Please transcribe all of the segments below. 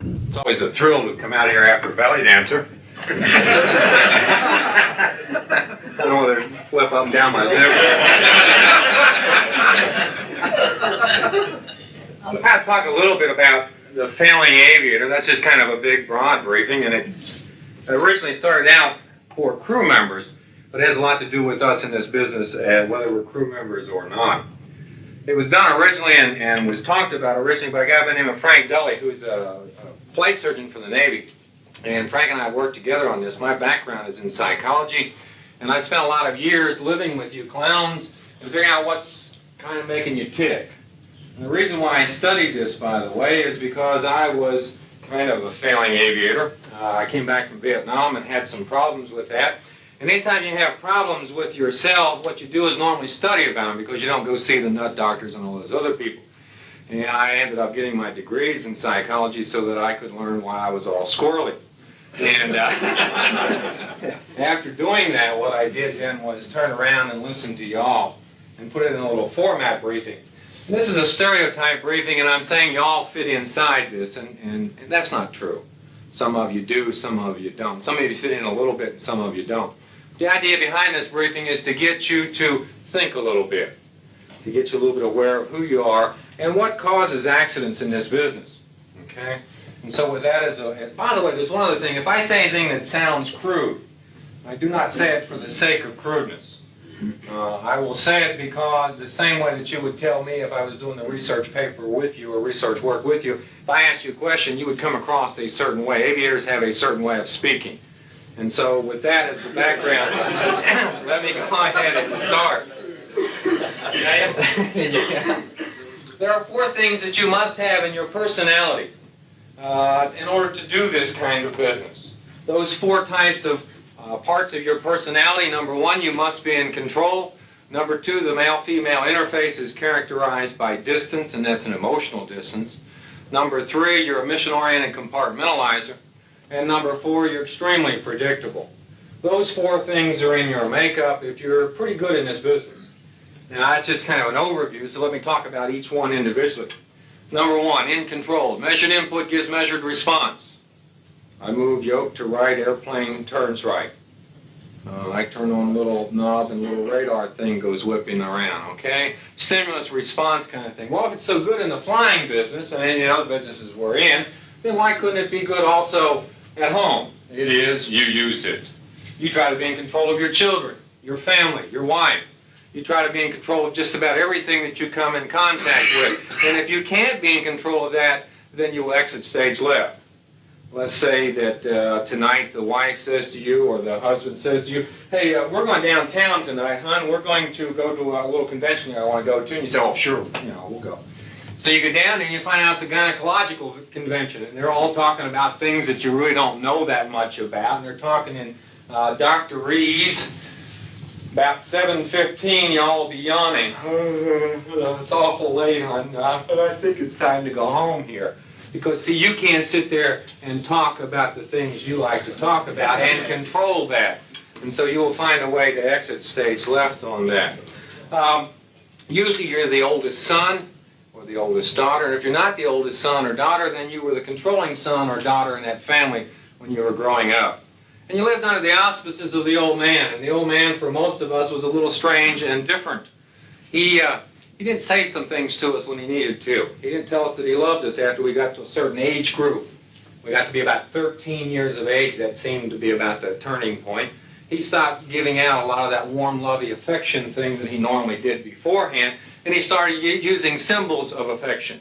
It's always a thrill to come out here after a belly dancer. I don't want to flip up and down my zipper. I'm going to talk a little bit about the failing aviator. That's just kind of a big, broad briefing, and it originally started out for crew members, but it has a lot to do with us in this business, whether we're crew members or not. It was done originally and was talked about originally by a guy by the name of Frank Dully, who's a flight surgeon for the Navy. And Frank and I worked together on this. My background is in psychology, and I spent a lot of years living with you clowns and figuring out what's kind of making you tick. And the reason why I studied this, by the way, is because I was kind of a failing aviator. I came back from Vietnam and had some problems with that. And anytime you have problems with yourself, what you do is normally study about them because you don't go see the nut doctors and all those other people. And I ended up getting my degrees in psychology so that I could learn why I was all squirrely. And after doing that, what I did then was turn around and listen to y'all and put it in a little format briefing. And this is a stereotype briefing, and I'm saying y'all fit inside this, and that's not true. Some of you do, some of you don't. Some of you fit in a little bit, and some of you don't. The idea behind this briefing is to get you to think a little bit, to get you a little bit aware of who you are and what causes accidents in this business, okay? And so with that and by the way, there's one other thing. If I say anything that sounds crude, I do not say it for the sake of crudeness. I will say it because the same way that you would tell me if I was doing the research paper with you or research work with you, if I asked you a question, you would come across a certain way. Aviators have a certain way of speaking. And so with that as the background, let me go ahead and start. There are 4 things that you must have in your personality in order to do this kind of business. Those 4 types of parts of your personality. Number 1, you must be in control. Number 2, the male-female interface is characterized by distance, and that's an emotional distance. Number 3, you're a mission-oriented compartmentalizer. And number 4, you're extremely predictable. Those 4 things are in your makeup if you're pretty good in this business. Now, that's just kind of an overview, so let me talk about each one individually. Number 1, in control. Measured input gives measured response. I move yoke to right, airplane turns right. I turn on a little knob and a little radar thing goes whipping around, okay? Stimulus response kind of thing. Well, if it's so good in the flying business and any other businesses we're in, then why couldn't it be good also at home? It is, you use it. You try to be in control of your children, your family, your wife. You try to be in control of just about everything that you come in contact with. And if you can't be in control of that, then you will exit stage left. Let's say that tonight the wife says to you or the husband says to you, hey, we're going downtown tonight, hon. We're going to go to a little convention I want to go to. And you say, oh, sure, we'll go. So you go down and you find out it's a gynecological convention. And they're all talking about things that you really don't know that much about. And they're talking in doctorese. About 7:15, y'all will be yawning. It's awful late, hon. But I think it's time to go home here. Because, see, you can't sit there and talk about the things you like to talk about and control that. And so you will find a way to exit stage left on that. Usually you're the oldest son or the oldest daughter. And if you're not the oldest son or daughter, then you were the controlling son or daughter in that family when you were growing up. And you lived under the auspices of the old man. And the old man, for most of us, was a little strange and different. He didn't say some things to us when he needed to. He didn't tell us that he loved us after we got to a certain age group. We got to be about 13 years of age. That seemed to be about the turning point. He stopped giving out a lot of that warm, lovey affection thing that he normally did beforehand, and he started using symbols of affection.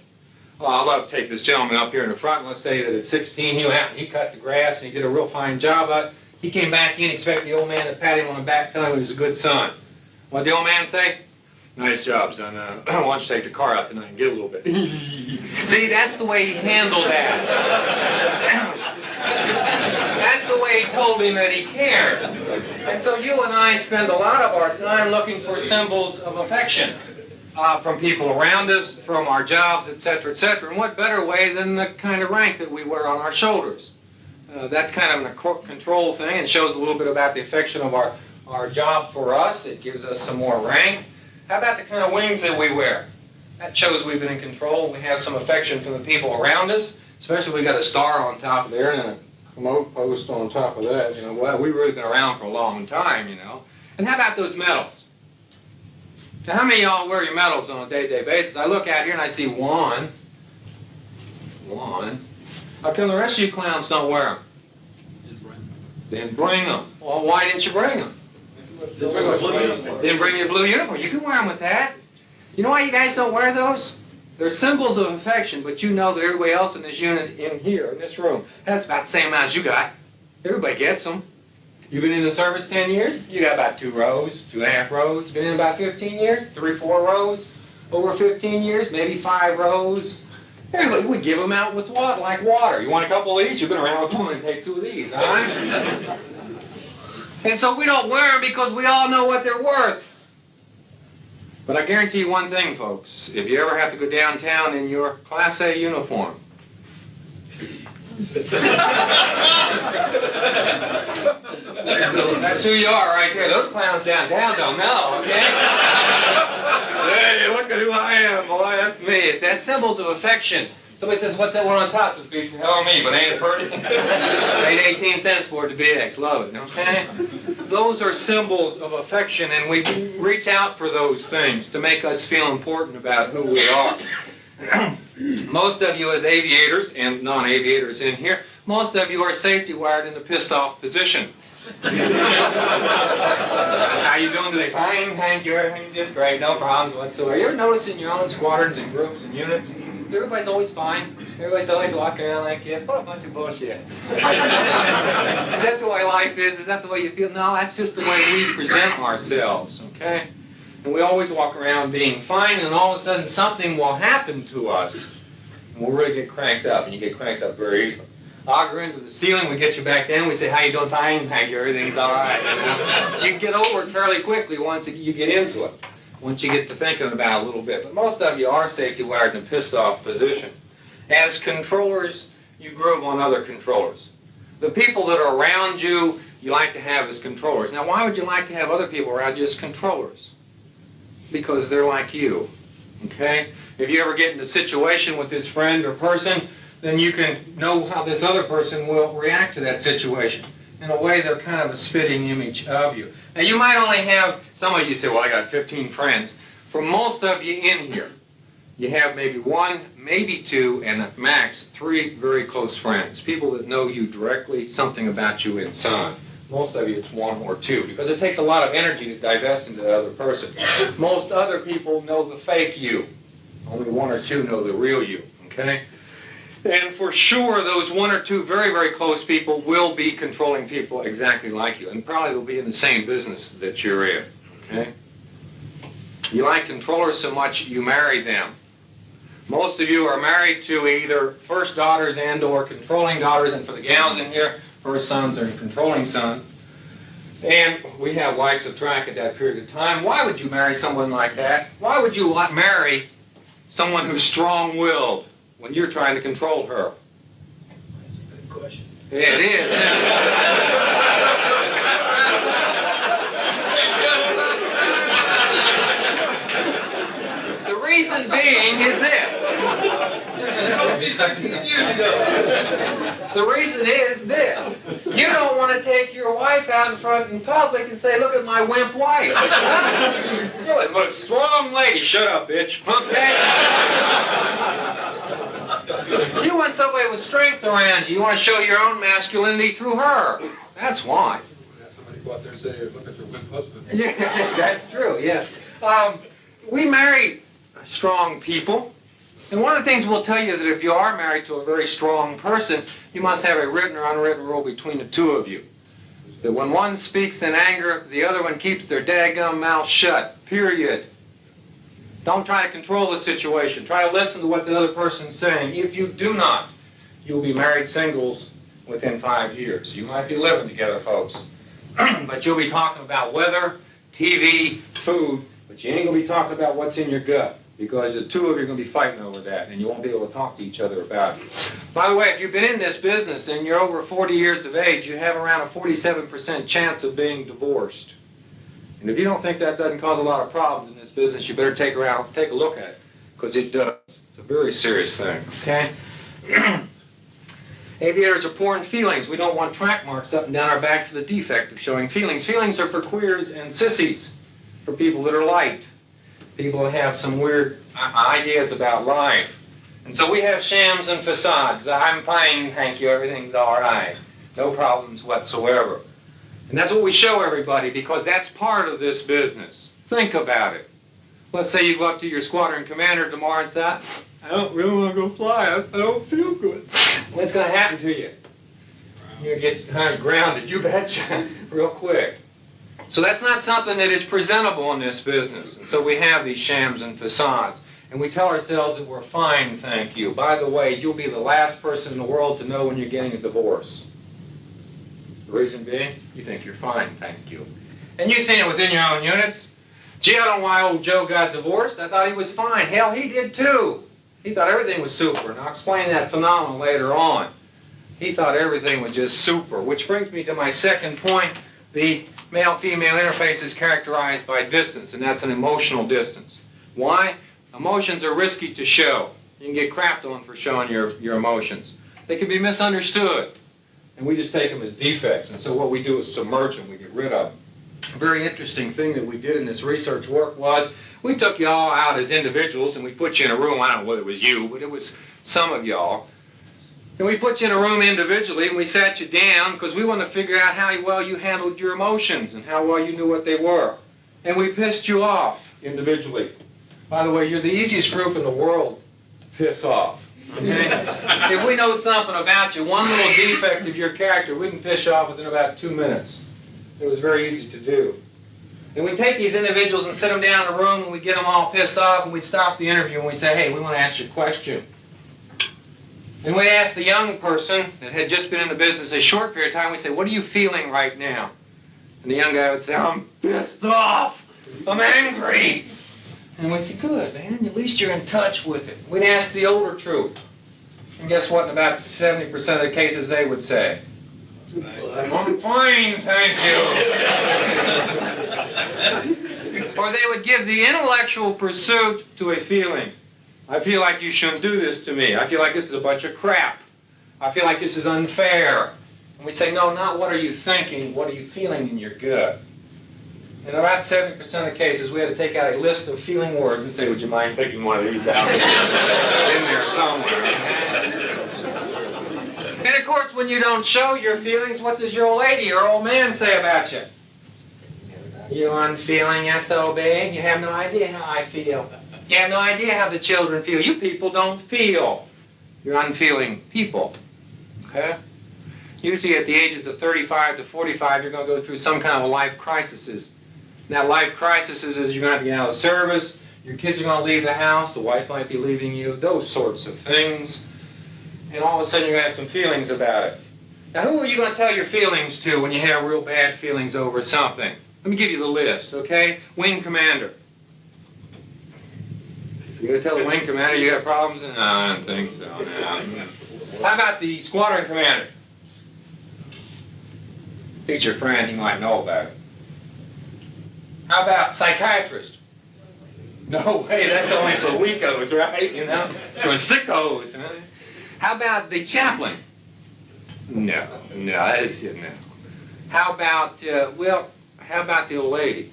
Well, I'd love to take this gentleman up here in the front, and let's say that at 16 he went out and he cut the grass and he did a real fine job of it. He came back in, expecting the old man to pat him on the back, tell him he was a good son. What did the old man say? Nice job, son. Why don't you take the car out tonight and get a little bit? See, that's the way he handled that. That's the way he told him that he cared. And so you and I spend a lot of our time looking for symbols of affection from people around us, from our jobs, etc., etc. And what better way than the kind of rank that we wear on our shoulders? That's kind of a control thing and shows a little bit about the affection of our job for us. It gives us some more rank. How about the kind of wings that we wear? That shows we've been in control. We have some affection from the people around us. Especially if we got a star on top there and a commode post on top of that. You know, well, we've really been around for a long time, you know. And how about those medals? Now, how many of y'all wear your medals on a day-to-day basis? I look out here and I see one. How come the rest of you clowns don't wear them? Then bring them. Well, why didn't you bring them? Then bring your blue uniform. You can wear them with that. You know why you guys don't wear those? They're symbols of affection, but you know that everybody else in this unit, in here, in this room, has about the same amount as you got. Everybody gets them. You've been in the service 10 years? You got about 2 rows, 2.5 rows. Been in about 15 years? 3, 4 rows. Over 15 years, maybe 5 rows. Everybody, we give them out with what? Like water. You want a couple of these? You've been around with one and take 2 of these, all right? And so we don't wear them because we all know what they're worth. But I guarantee you one thing, folks. If you ever have to go downtown in your Class A uniform, that's who you are right there. Those clowns downtown don't know, okay? Hey, look at who I am, boy. That's me. That's symbols of affection. Somebody says, what's that one on top? So speaks, hell me, but ain't it pretty? Paid 18 cents for it to BX. Love it, okay? Those are symbols of affection, and we reach out for those things to make us feel important about who we are. Most of you as aviators, and non-aviators in here, most of you are safety wired in the pissed off position. How you doing today? Fine, thank you. Everything's just great. No problems whatsoever. You're noticing your own squadrons and groups and units. Everybody's always fine. Everybody's always walking around like this. What a bunch of bullshit. Is that the way life is? Is that the way you feel? No, that's just the way we present ourselves, okay? And we always walk around being fine, and all of a sudden something will happen to us. And we'll really get cranked up, and you get cranked up very easily. Auger into the ceiling, we get you back down, we say, how you doing? Fine, thank you, everything's all right. You know? You can get over it fairly quickly once you get into it, once you get to thinking about it a little bit. But most of you are safety wired in a pissed off position. As controllers, you groove on other controllers. The people that are around you, you like to have as controllers. Now, why would you like to have other people around you as controllers? Because they're like you, okay? If you ever get in a situation with this friend or person, then you can know how this other person will react to that situation. In a way, they're kind of a spitting image of you. Now, you might only have, some of you say, well, I got 15 friends. For most of you in here, you have maybe 1, maybe 2, and at max 3 very close friends. People that know you directly, something about you inside. Most of you, it's 1 or 2, because it takes a lot of energy to divest into the other person. Most other people know the fake you. Only 1 or 2 know the real you, okay? And for sure, those 1 or 2 very, very close people will be controlling people exactly like you, and probably will be in the same business that you're in, okay? You like controllers so much, you marry them. Most of you are married to either first daughters and or controlling daughters, and for the gals in here, first sons or controlling sons. And we have wives of track at that period of time. Why would you marry someone like that? Why would you marry someone who's strong-willed when you're trying to control her? That's a good question. Yeah, it is. The reason being is this. The reason is this. You don't want to take your wife out in front in public and say, look at my wimp wife. You're a strong lady. Shut up, bitch. Okay? You want somebody with strength around you. You want to show your own masculinity through her. That's why. Have somebody go out there and say, look at your wimp husband. Yeah, that's true, yeah. We marry strong people. And one of the things we'll tell you that if you are married to a very strong person, you must have a written or unwritten rule between the two of you. That when one speaks in anger, the other one keeps their daggum mouth shut, period. Don't try to control the situation. Try to listen to what the other person's saying. If you do not, you'll be married singles within 5 years. You might be living together, folks. But you'll be talking about weather, TV, food, but you ain't going to be talking about what's in your gut, because the two of you are going to be fighting over that, and you won't be able to talk to each other about it. By the way, if you've been in this business and you're over 40 years of age, you have around a 47% chance of being divorced. And if you don't think that doesn't cause a lot of problems in this business, you better take a look at it, because it does. It's a very serious thing, okay? Aviators are poor in feelings. We don't want track marks up and down our back for the defect of showing feelings. Feelings are for queers and sissies, for people that are light, people that have some weird ideas about life. And so we have shams and facades. I'm fine, thank you, everything's all right. No problems whatsoever. And that's what we show everybody, because that's part of this business. Think about it. Let's say you go up to your squadron commander tomorrow and say, I don't really want to go fly. I don't feel good. What's going to happen to you? You're going to get kind of grounded, you betcha, real quick. So that's not something that is presentable in this business. And so we have these shams and facades. And we tell ourselves that we're fine, thank you. By the way, you'll be the last person in the world to know when you're getting a divorce. The reason being, you think you're fine, thank you. And you've seen it within your own units. Gee, I don't know why old Joe got divorced. I thought he was fine. Hell, he did too. He thought everything was super. And I'll explain that phenomenon later on. He thought everything was just super. Which brings me to my second point. The male-female interface is characterized by distance, and that's an emotional distance. Why? Emotions are risky to show. You can get crapped on for showing your emotions. They can be misunderstood, and we just take them as defects. And so what we do is submerge them. We get rid of them. A very interesting thing that we did in this research work was we took you all out as individuals and we put you in a room. I don't know whether it was you, but it was some of y'all. And we put you in a room individually and we sat you down because we wanted to figure out how well you handled your emotions and how well you knew what they were. And we pissed you off individually. By the way, you're the easiest group in the world to piss off. Okay? If we know something about you, one little defect of your character, we can piss you off within about 2 minutes. It was very easy to do. And we take these individuals and sit them down in a room and we get them all pissed off and we stop the interview and we say, hey, we want to ask you a question. And we ask the young person that had just been in the business a short period of time, we say, what are you feeling right now? And the young guy would say, I'm pissed off. I'm angry. And we'd say, good, man, at least you're in touch with it. We'd ask the older troop. And guess what? In about 70% of the cases they would say, I'm fine, thank you. Or they would give the intellectual pursuit to a feeling. I feel like you shouldn't do this to me. I feel like this is a bunch of crap. I feel like this is unfair. And we'd say, no, not what are you thinking, what are you feeling in your gut? In about 70% of the cases, we had to take out a list of feeling words and say, would you mind picking one of these out? It's in there somewhere. And of course, when you don't show your feelings, what does your old lady or old man say about you? You unfeeling SOB, you have no idea how I feel. You have no idea how the children feel. You people don't feel. You're unfeeling people. Okay? Usually at the ages of 35 to 45, you're going to go through some kind of a life crisis. And that life crisis is you're going to have to get out of service, your kids are going to leave the house, the wife might be leaving you, those sorts of things. And all of a sudden you have some feelings about it. Now who are you going to tell your feelings to when you have real bad feelings over something? Let me give you the list, okay? Wing commander. You're going to tell the wing commander you have problems? No, I don't think so. No. How about the squadron commander? If he's your friend, he might know about it. How about psychiatrist? No way, that's only for weakos, right? You know, for sickos. Huh? How about the chaplain? No, that's no. How about, how about the old lady?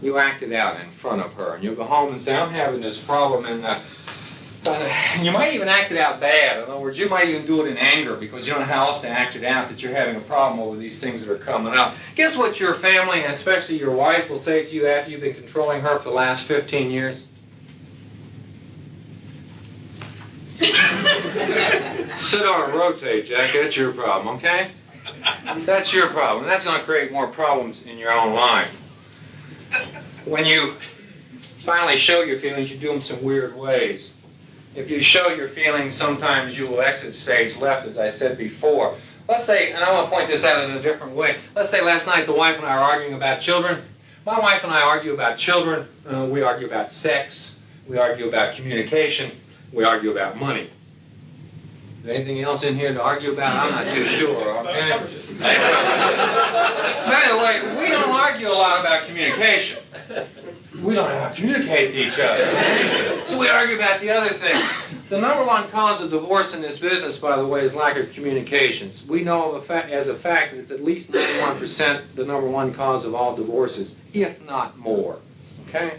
You acted out in front of her, and you'll go home and say, I'm having this problem, and you might even act it out bad. In other words, you might even do it in anger because you don't know how else to act it out that you're having a problem over these things that are coming up. Guess what your family, and especially your wife, will say to you after you've been controlling her for the last 15 years? Sit on and rotate, Jack. That's your problem, okay? That's your problem. That's going to create more problems in your own life. When you finally show your feelings, you do them some weird ways. If you show your feelings, sometimes you will exit stage left, as I said before. Let's say, and I want to point this out in a different way. Let's say last night the wife and I are arguing about children. My wife and I argue about children. We argue about sex. We argue about communication. We argue about money. Is there anything else in here to argue about? I'm not too sure, okay? By the way, we don't argue a lot about communication. We don't know how to communicate to each other. So we argue about the other things. The number one cause of divorce in this business, by the way, is lack of communications. We know as a fact that it's at least 91% the number one cause of all divorces, if not more. Okay?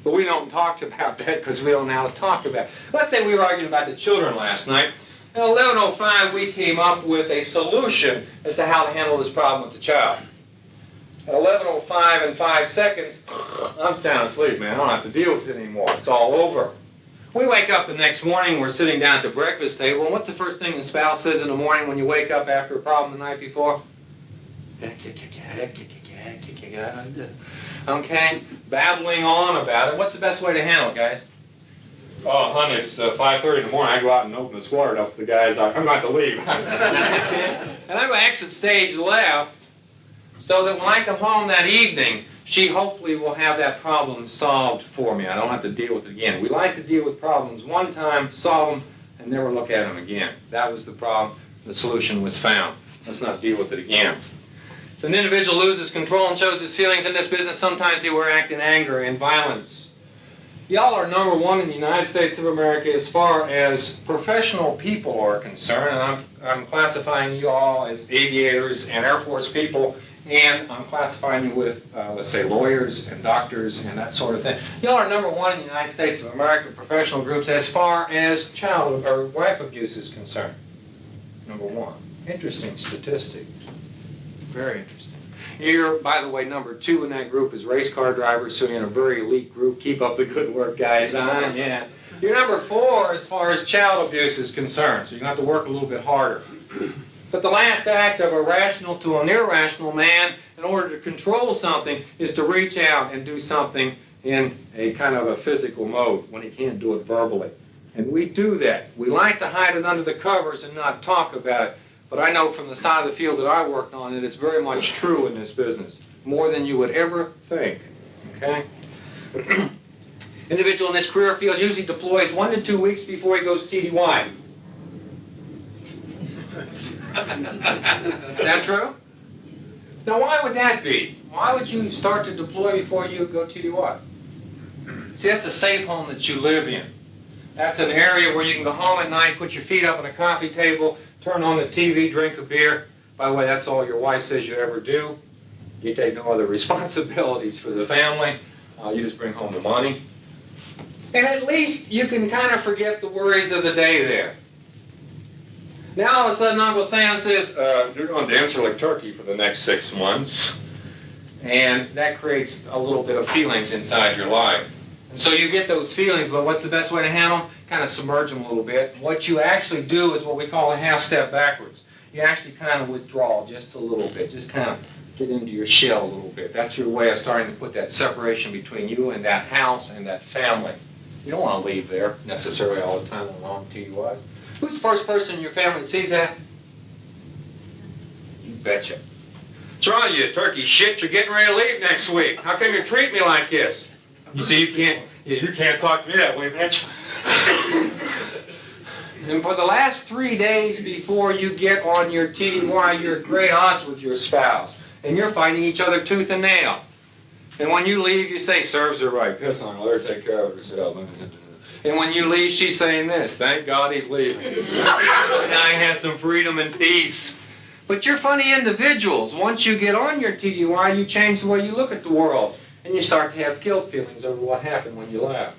But we don't talk about that because we don't know how to talk about it. Let's say we were arguing about the children last night. At 11:05, we came up with a solution as to how to handle this problem with the child. At 11:05 and 5 seconds, I'm sound asleep, man. I don't have to deal with it anymore. It's all over. We wake up the next morning, we're sitting down at the breakfast table, and what's the first thing the spouse says in the morning when you wake up after a problem the night before? Okay? Babbling on about it. What's the best way to handle it, guys? Oh, honey, it's 5:30 in the morning. I go out and open the square up for the guys. I'm about to leave. And I go exit stage left so that when I come home that evening, she hopefully will have that problem solved for me. I don't have to deal with it again. We like to deal with problems one time, solve them, and never look at them again. That was the problem. The solution was found. Let's not deal with it again. If an individual loses control and shows his feelings in this business, sometimes he will act in anger and violence. Y'all are number one in the United States of America as far as professional people are concerned, and I'm classifying you all as aviators and Air Force people, and I'm classifying you with, let's say, lawyers and doctors and that sort of thing. Y'all are number one in the United States of America professional groups as far as child or wife abuse is concerned. Number one. Interesting statistic. Very interesting. You're, by the way, number two in that group is race car drivers, so you're in a very elite group. Keep up the good work, guys. Yeah. You're number four as far as child abuse is concerned, so you're going to have to work a little bit harder. But the last act of a rational to an irrational man in order to control something is to reach out and do something in a kind of a physical mode when he can't do it verbally. And we do that. We like to hide it under the covers and not talk about it. But I know from the side of the field that I worked on that it's very much true in this business, more than you would ever think. Okay? Individual in this career field usually deploys 1 to 2 weeks before he goes TDY. Is that true? Now, why would that be? Why would you start to deploy before you go TDY? See, that's a safe home that you live in. That's an area where you can go home at night, put your feet up on a coffee table, turn on the TV, drink a beer. By the way, that's all your wife says you ever do. You take no other responsibilities for the family. You just bring home the money. And at least you can kind of forget the worries of the day there. Now all of a sudden Uncle Sam says, you're going to answer like turkey for the next 6 months. And that creates a little bit of feelings inside your life. And so you get those feelings, but what's the best way to handle them? Kind of submerge them a little bit. What you actually do is what we call a half step backwards. You actually kind of withdraw just a little bit, just kind of get into your shell a little bit. That's your way of starting to put that separation between you and that house and that family. You don't want to leave there necessarily all the time along TUIs. Who's the first person in your family that sees that? You betcha. What's wrong with you, turkey shit? You're getting ready to leave next week. How come you treat me like this? You see, you can't talk to me that way, bitch. And for the last 3 days before you get on your TDY, you're at great odds with your spouse. And you're fighting each other tooth and nail. And when you leave, you say, serves her right. Piss on her, let her take care of herself. And when you leave, she's saying this, thank God he's leaving. Now I have some freedom and peace. But you're funny individuals. Once you get on your TDY, you change the way you look at the world. And you start to have guilt feelings over what happened when you left.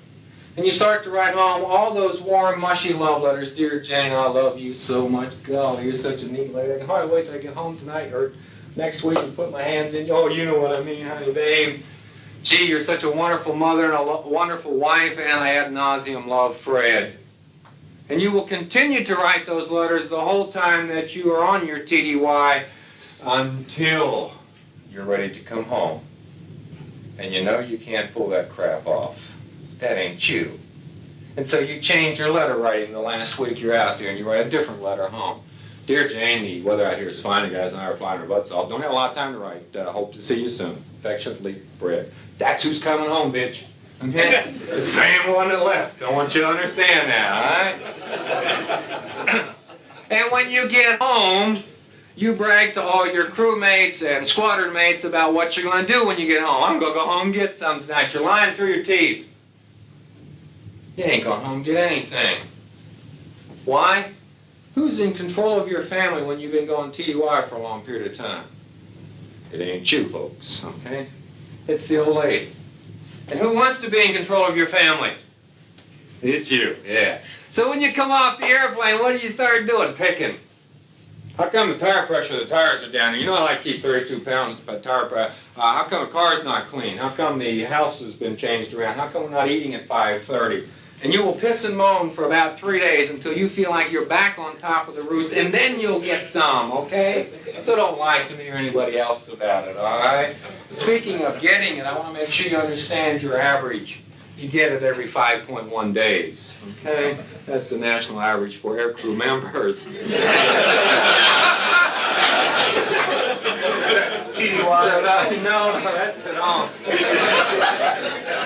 And you start to write home all those warm, mushy love letters. Dear Jane, I love you so much. God, you're such a neat lady. I can hardly wait till I get home tonight or next week and put my hands in you. Oh, you know what I mean, honey, babe. Gee, you're such a wonderful mother and a wonderful wife, and I ad nauseum love, Fred. And you will continue to write those letters the whole time that you are on your TDY until you're ready to come home. And you know you can't pull that crap off. That ain't you. And so you change your letter writing the last week you're out there, and you write a different letter home. Dear Jane, the weather out here is fine. The guys and I are flying our butts off. Don't have a lot of time to write. Hope to see you soon. Affectionately, Fred. That's who's coming home, bitch. Okay? The same one that left. I want you to understand that, all right? And when you get home, You brag to all your crewmates and squadron mates about what you're going to do when you get home. I'm going to go home and get something tonight. You're lying through your teeth. You ain't going home and get anything. Why? Who's in control of your family when you've been going TDY for a long period of time? It ain't you, folks, okay? It's the old lady. And who wants to be in control of your family? It's you, yeah. So when you come off the airplane, what do you start doing? Picking. How come the tire pressure of the tires are down? You know I keep 32 pounds by tire pressure. How come the car's not clean? How come the house has been changed around? How come we're not eating at 5:30? And you will piss and moan for about 3 days until you feel like you're back on top of the roost, and then you'll get some, okay? So don't lie to me or anybody else about it, all right? Speaking of getting it, I want to make sure you understand your average. You get it every 5.1 days, okay? That's the national average for aircrew members. No, that's it all.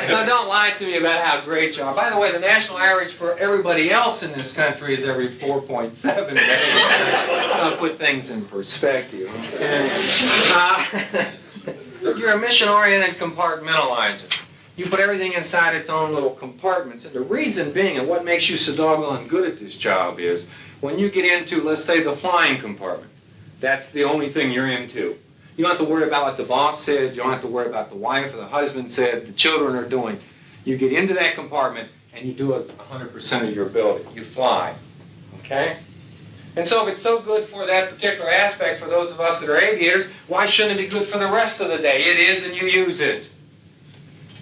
So don't lie to me about how great you are. By the way, the national average for everybody else in this country is every 4.7 days. I'll put things in perspective. Okay? You're a mission-oriented compartmentalizer. You put everything inside its own little compartments. And the reason being, and what makes you so doggone good at this job is, when you get into, let's say, the flying compartment, that's the only thing you're into. You don't have to worry about what the boss said. You don't have to worry about the wife or the husband said, the children are doing. You get into that compartment and you do it 100% of your ability. You fly, okay? And so if it's so good for that particular aspect for those of us that are aviators, why shouldn't it be good for the rest of the day? It is, and you use it.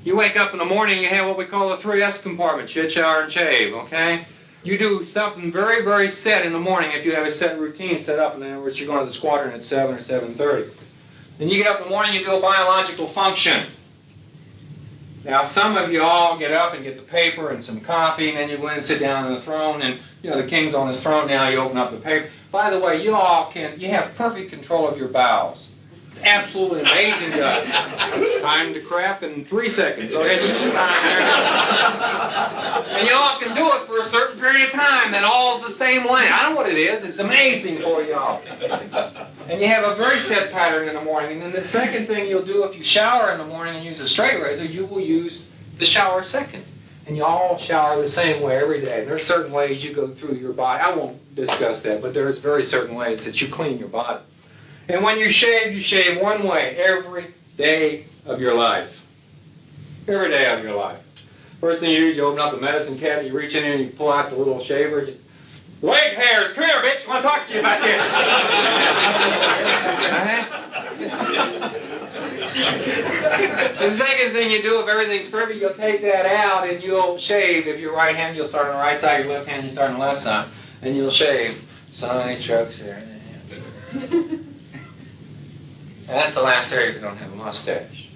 You wake up in the morning, you have what we call the 3S compartment, shit, shower, and shave, okay? You do something very, very set in the morning if you have a set routine set up. In other words, you're going to the squadron at 7 or 7:30. Then you get up in the morning, you do a biological function. Now, some of you all get up and get the paper and some coffee, and then you go in and sit down on the throne, and, you know, the king's on his throne now, you open up the paper. By the way, you have perfect control of your bowels. It's absolutely amazing, guys. It's time to crap in 3 seconds. Okay? And you all can do it for a certain period of time, and all's the same length. I don't know what it is. It's amazing for y'all. And you have a very set pattern in the morning. And then the second thing you'll do, if you shower in the morning and use a straight razor, you will use the shower second. And you all shower the same way every day. And there are certain ways you go through your body. I won't discuss that, but there's very certain ways that you clean your body. And when you shave one way every day of your life. Every day of your life. First thing you do is you open up the medicine cabinet, you reach in there and you pull out the little shaver. Leg hairs, come here, bitch, I want to talk to you about this. The second thing you do, if everything's perfect, you'll take that out and you'll shave. If you're right hand, you'll start on the right side. Your left hand, you start on the left side. And you'll shave. Side strokes here. And that's the last area if you don't have a mustache.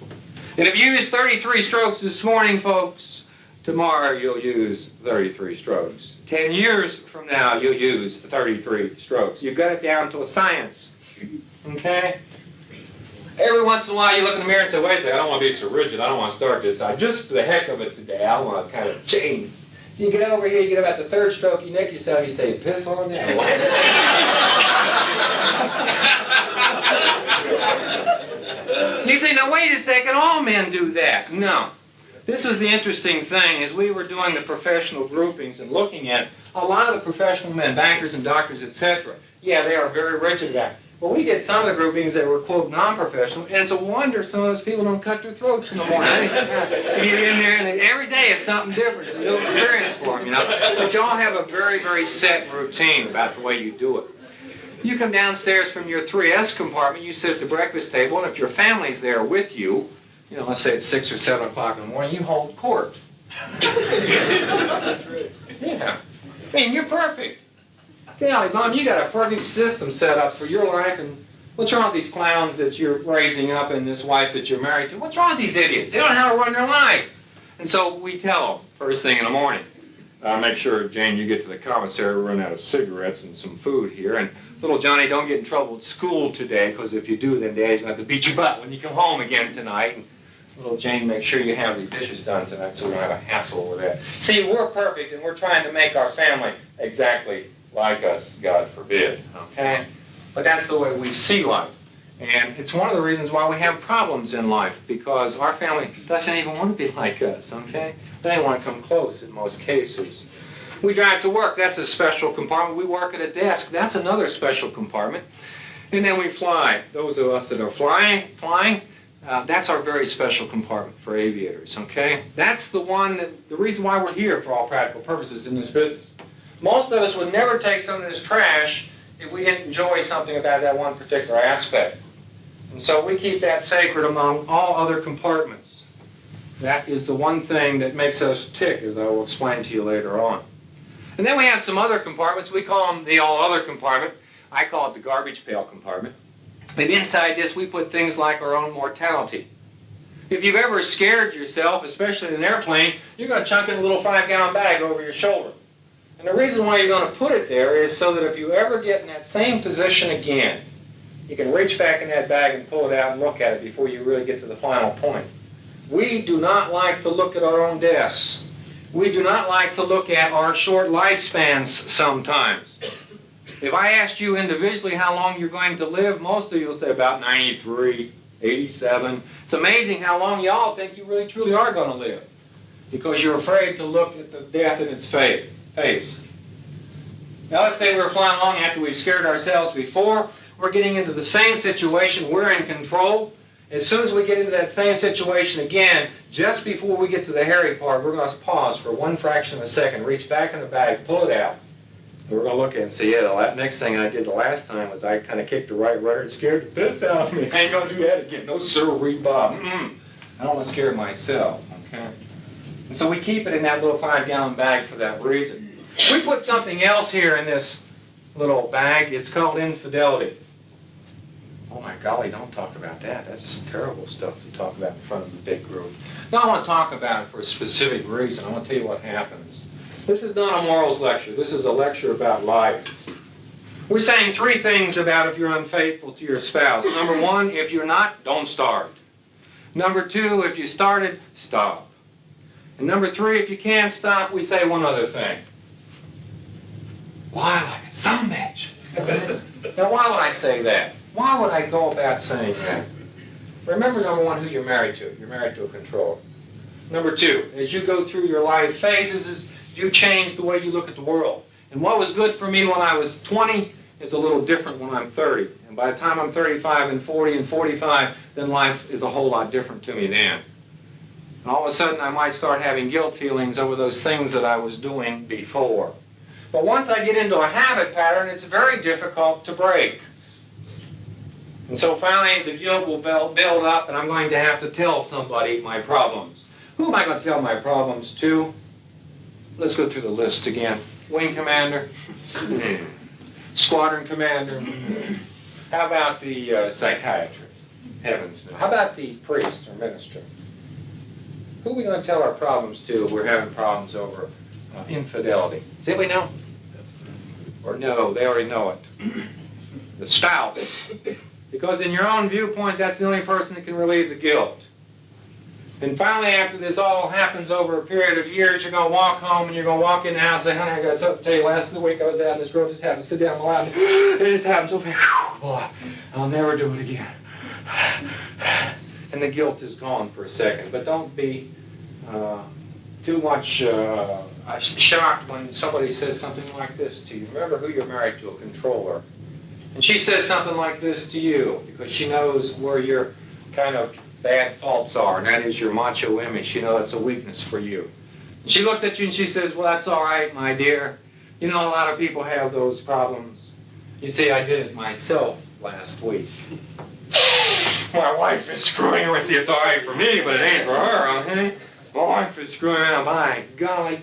And if you use 33 strokes this morning, folks, tomorrow you'll use 33 strokes. 10 years from now, you'll use 33 strokes. You've got it down to a science. Okay? Every once in a while, you look in the mirror and say, wait a second, I don't want to be so rigid. I don't want to start this. Just for the heck of it today, I want to kind of change. So you get over here, you get about the third stroke, you nick yourself, you say, piss on that. You say, now wait a second, all men do that. No. This was the interesting thing, as we were doing the professional groupings and looking at a lot of the professional men, bankers and doctors, etc. Yeah, they are very rigid about it. But we did some of the groupings that were, quote, non-professional, and it's a wonder some of those people don't cut their throats in the morning. You get in there, and every day is something different. It's a new experience for them, you know. But you all have a very, very set routine about the way you do it. You come downstairs from your 3S compartment, you sit at the breakfast table, and if your family's there with you, you know, let's say it's 6 or 7 o'clock in the morning, you hold court. That's right. Yeah. I mean, you're perfect. Golly, Mom, you got a perfect system set up for your life, and what's wrong with these clowns that you're raising up and this wife that you're married to? What's wrong with these idiots? They don't know how to run their life. And so we tell them first thing in the morning. Make sure, Jane, you get to the commissary. We're running out of cigarettes and some food here. And little Johnny, don't get in trouble at school today, because if you do, then Daddy's going to have to beat your butt when you come home again tonight. And little Jane, make sure you have the dishes done tonight so we don't have a hassle with that. See, we're perfect, and we're trying to make our family exactly like us, God forbid, okay? but that's the way we see life. And it's one of the reasons why we have problems in life, because our family doesn't even want to be like us, okay? They don't want to come close in most cases. We drive to work, that's a special compartment. We work at a desk, that's another special compartment. And then we fly. Those of us that are flying, that's our very special compartment for aviators, okay? That's the reason why we're here for all practical purposes in this business. Most of us would never take some of this trash if we didn't enjoy something about that one particular aspect. And so we keep that sacred among all other compartments. That is the one thing that makes us tick, as I will explain to you later on. And then we have some other compartments. We call them the all other compartment. I call it the garbage pail compartment. And inside this we put things like our own mortality. If you've ever scared yourself, especially in an airplane, you're going to chunk in a little 5-gallon bag over your shoulder. And the reason why you're going to put it there is so that if you ever get in that same position again, you can reach back in that bag and pull it out and look at it before you really get to the final point. We do not like to look at our own deaths. We do not like to look at our short lifespans sometimes. If I asked you individually how long you're going to live, most of you will say about 93, 87. It's amazing how long you all think you really truly are going to live, because you're afraid to look at the death in its face. Now let's say we're flying along after we've scared ourselves before. We're getting into the same situation. We're in control. As soon as we get into that same situation again, just before we get to the hairy part, we're going to pause for one fraction of a second, reach back in the bag, pull it out, and we're going to look at it and say, yeah, the next thing I did the last time was I kind of kicked the right rudder and scared the piss out of me. I ain't going to do that again. No sirree, Bob. I don't want to scare myself, okay? And so we keep it in that little 5-gallon bag for that reason. We put something else here in this little bag. It's called infidelity. Oh my golly, don't talk about that. That's terrible stuff to talk about in front of a big group. No, I want to talk about it for a specific reason. I want to tell you what happens. This is not a morals lecture. This is a lecture about life. We're saying 3 things about if you're unfaithful to your spouse. Number 1, if you're not, don't start. Number 2, if you started, stop. And number 3, if you can't stop, we say one other thing. Why like a son of a bitch? Now, why would I say that? Why would I go about saying that? Remember, number 1, who you're married to. You're married to a controller. Number 2, as you go through your life phases, you change the way you look at the world. And what was good for me when I was 20 is a little different when I'm 30. And by the time I'm 35 and 40 and 45, then life is a whole lot different to me then. And all of a sudden, I might start having guilt feelings over those things that I was doing before. But once I get into a habit pattern, it's very difficult to break. And so finally, the guilt will build up, and I'm going to have to tell somebody my problems. Who am I going to tell my problems to? Let's go through the list again. Wing commander. Squadron commander. How about the psychiatrist? Heavens no. How about the priest or minister? Who are we going to tell our problems to if we're having problems over infidelity? Does anybody know? Or no, they already know it. The spouse. Because in your own viewpoint, that's the only person that can relieve the guilt. And finally, after this all happens over a period of years, you're going to walk home and you're going to walk in the house and say, honey, I got something to tell you. Last week I was out and this girl just happened to sit down and lie. It just happened so fast. Boy, I'll never do it again. And the guilt is gone for a second. But don't be too much shocked when somebody says something like this to you. Remember who you're married to, a controller. And she says something like this to you because she knows where your kind of bad faults are, and that is your macho image. She knows that's a weakness for you. And she looks at you and she says, well, that's all right, my dear. You know, a lot of people have those problems. You see, I did it myself last week. My wife is screwing with you. It's all right for me, but it ain't for her, okay? My wife is screwing around. My golly.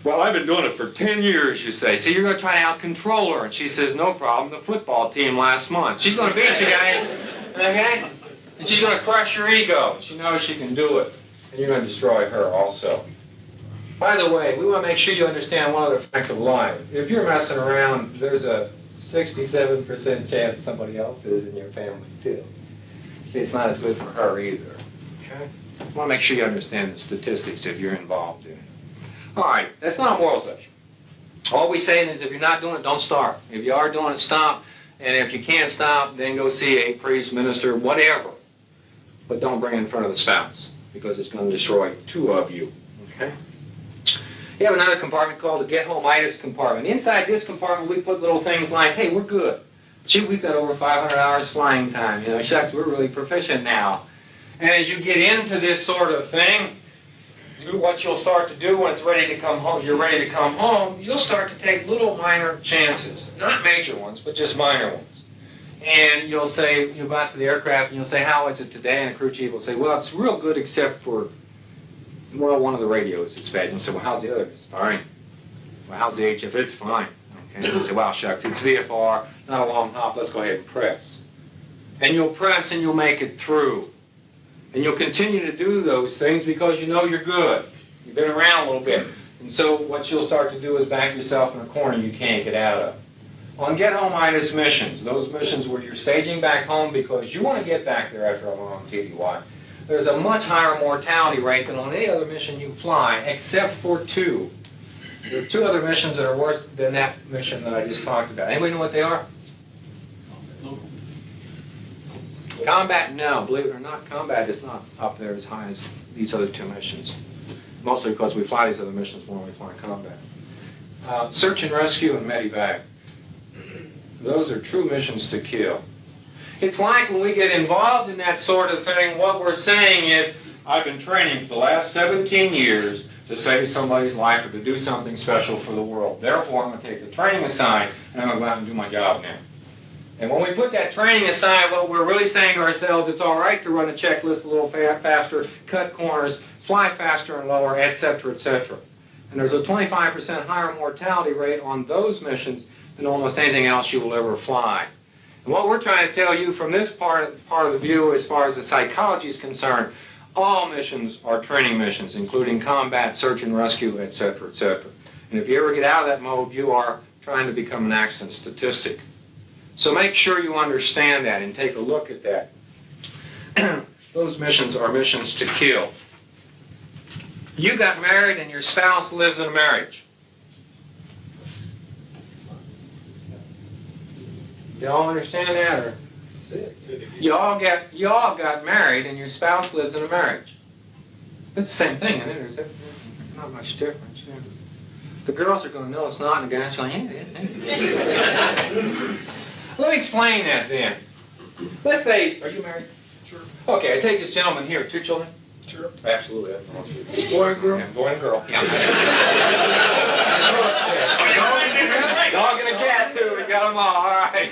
Well, I've been doing it for 10 years, you say. See, you're going to try to out-control her. And she says, no problem, the football team last month. She's going to beat you guys, okay? And she's going to crush your ego. She knows she can do it. And you're going to destroy her also. By the way, we want to make sure you understand one other fact of life. If you're messing around, there's a 67% chance somebody else is in your family, too. See, it's not as good for her either, okay? I want to make sure you understand the statistics if you're involved in it. All right, that's not a morals lecture. All we're saying is if you're not doing it, don't start. If you are doing it, stop. And if you can't stop, then go see a priest, minister, whatever. But don't bring it in front of the spouse, because it's going to destroy two of you. Okay? You have another compartment called the get-home-itis compartment. Inside this compartment, we put little things like, hey, we're good. Gee, we've got over 500 hours flying time. You know, shucks, we're really proficient now. And as you get into this sort of thing, what you'll start to do when it's ready to come home, you're ready to come home, you'll start to take little minor chances. Not major ones, but just minor ones. And you'll say, you'll go out to the aircraft and you'll say, how is it today? And the crew chief will say, well, it's real good except for, well, one of the radios is bad. And you'll say, well, how's the other? It's fine. Well, how's the HF? It's fine. Okay. And you'll say, wow, shucks, it's VFR, not a long hop, let's go ahead and press. And you'll press and you'll make it through. And you'll continue to do those things because you know you're good. You've been around a little bit. And so what you'll start to do is back yourself in a corner you can't get out of. On get-home-itis missions, those missions where you're staging back home because you want to get back there after a long TDY, there's a much higher mortality rate than on any other mission you fly, except for two. There are two other missions that are worse than that mission that I just talked about. Anybody know what they are? Combat, no, believe it or not, combat is not up there as high as these other two missions. Mostly because we fly these other missions more than we fly combat. Search and rescue and medevac. Those are true missions to kill. It's like when we get involved in that sort of thing, what we're saying is, I've been training for the last 17 years to save somebody's life or to do something special for the world. Therefore, I'm going to take the training aside and I'm going to go out and do my job now. And when we put that training aside, what we're really saying to ourselves, it's all right to run a checklist a little faster, cut corners, fly faster and lower, etc., etc. And there's a 25% higher mortality rate on those missions than almost anything else you will ever fly. And what we're trying to tell you from this part of the view, as far as the psychology is concerned, all missions are training missions, including combat, search and rescue, etc., etc. And if you ever get out of that mode, you are trying to become an accident statistic. So make sure you understand that and take a look at that. Those missions are missions to kill. You got married and your spouse lives in a marriage. Y'all understand that? Or you all got married and your spouse lives in a marriage. It's the same thing, isn't it? There's not much difference. Yeah. The girls are going, no, it's not, and the guys are going, yeah, it is. Let me explain that then. Let's say, are you married? Sure. Okay, I take this gentleman here. 2 children? Sure. Absolutely. Boy and girl? Yeah, boy and girl. Yeah. Dog and a cat, too. We got them all. All right.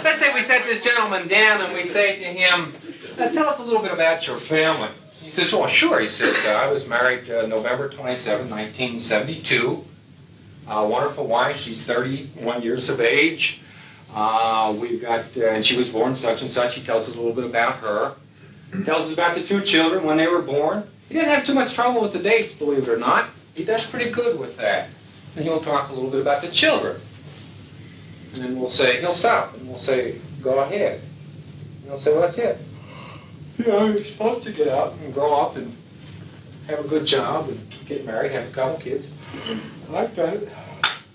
Let's say we set this gentleman down and we say to him, tell us a little bit about your family. He says, oh, sure. He says, I was married November 27, 1972. Wonderful wife. She's 31 years of age. We've got, and she was born such and such. He tells us a little bit about her. He tells us about the 2 children when they were born. He didn't have too much trouble with the dates, believe it or not. He does pretty good with that. And he'll talk a little bit about the children. And then we'll say, he'll stop, and we'll say, go ahead. And he'll say, well, that's it. Yeah, you're supposed to get out and grow up and have a good job and get married, have a couple kids. I've done it.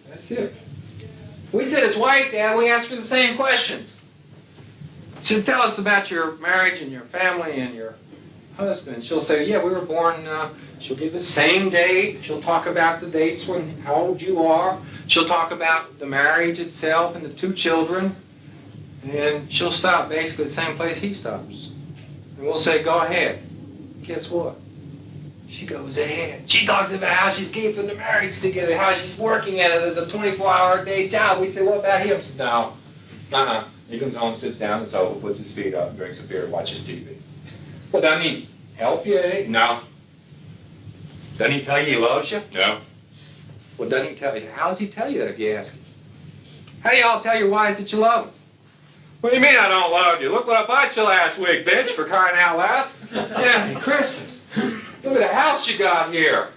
That's it. We said his wife, Dad, we asked her the same questions. She said, tell us about your marriage and your family and your husband. She'll say, yeah, we were born, she'll give the same date. She'll talk about the dates, how old you are. She'll talk about the marriage itself and the 2 children. And she'll stop basically the same place he stops. And we'll say, go ahead. Guess what? She goes ahead. She talks about how she's keeping the marriage together, how she's working at it as a 24-hour-a-day job. We say, what about him? She says, no. He comes home, sits down on the sofa, puts his feet up, drinks a beer, watches TV. Well, doesn't he help you? No. Doesn't he tell you he loves you? No. Well, doesn't he tell you? How does he tell you that if you ask him? How do y'all tell your wives that you love them? What do you mean I don't love you? Look what I bought you last week, bitch, for crying out loud. Yeah, Christmas. Look at the house you got here.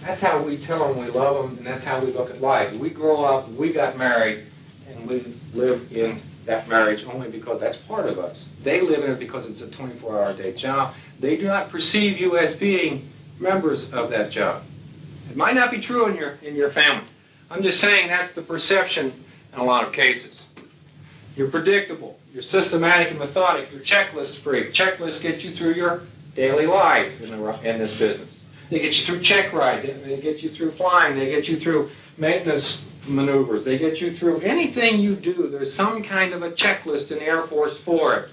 That's how we tell them we love them, and that's how we look at life. We grow up, we got married, and we live in that marriage only because that's part of us. They live in it because it's a 24-hour-a-day job. They do not perceive you as being members of that job. It might not be true in your family. I'm just saying that's the perception in a lot of cases. You're predictable. You're systematic and methodic. You're checklist freak. Checklists get you through your daily life in this business. They get you through check rides. They get you through flying. They get you through maintenance maneuvers. They get you through anything you do. There's some kind of a checklist in the Air Force for it.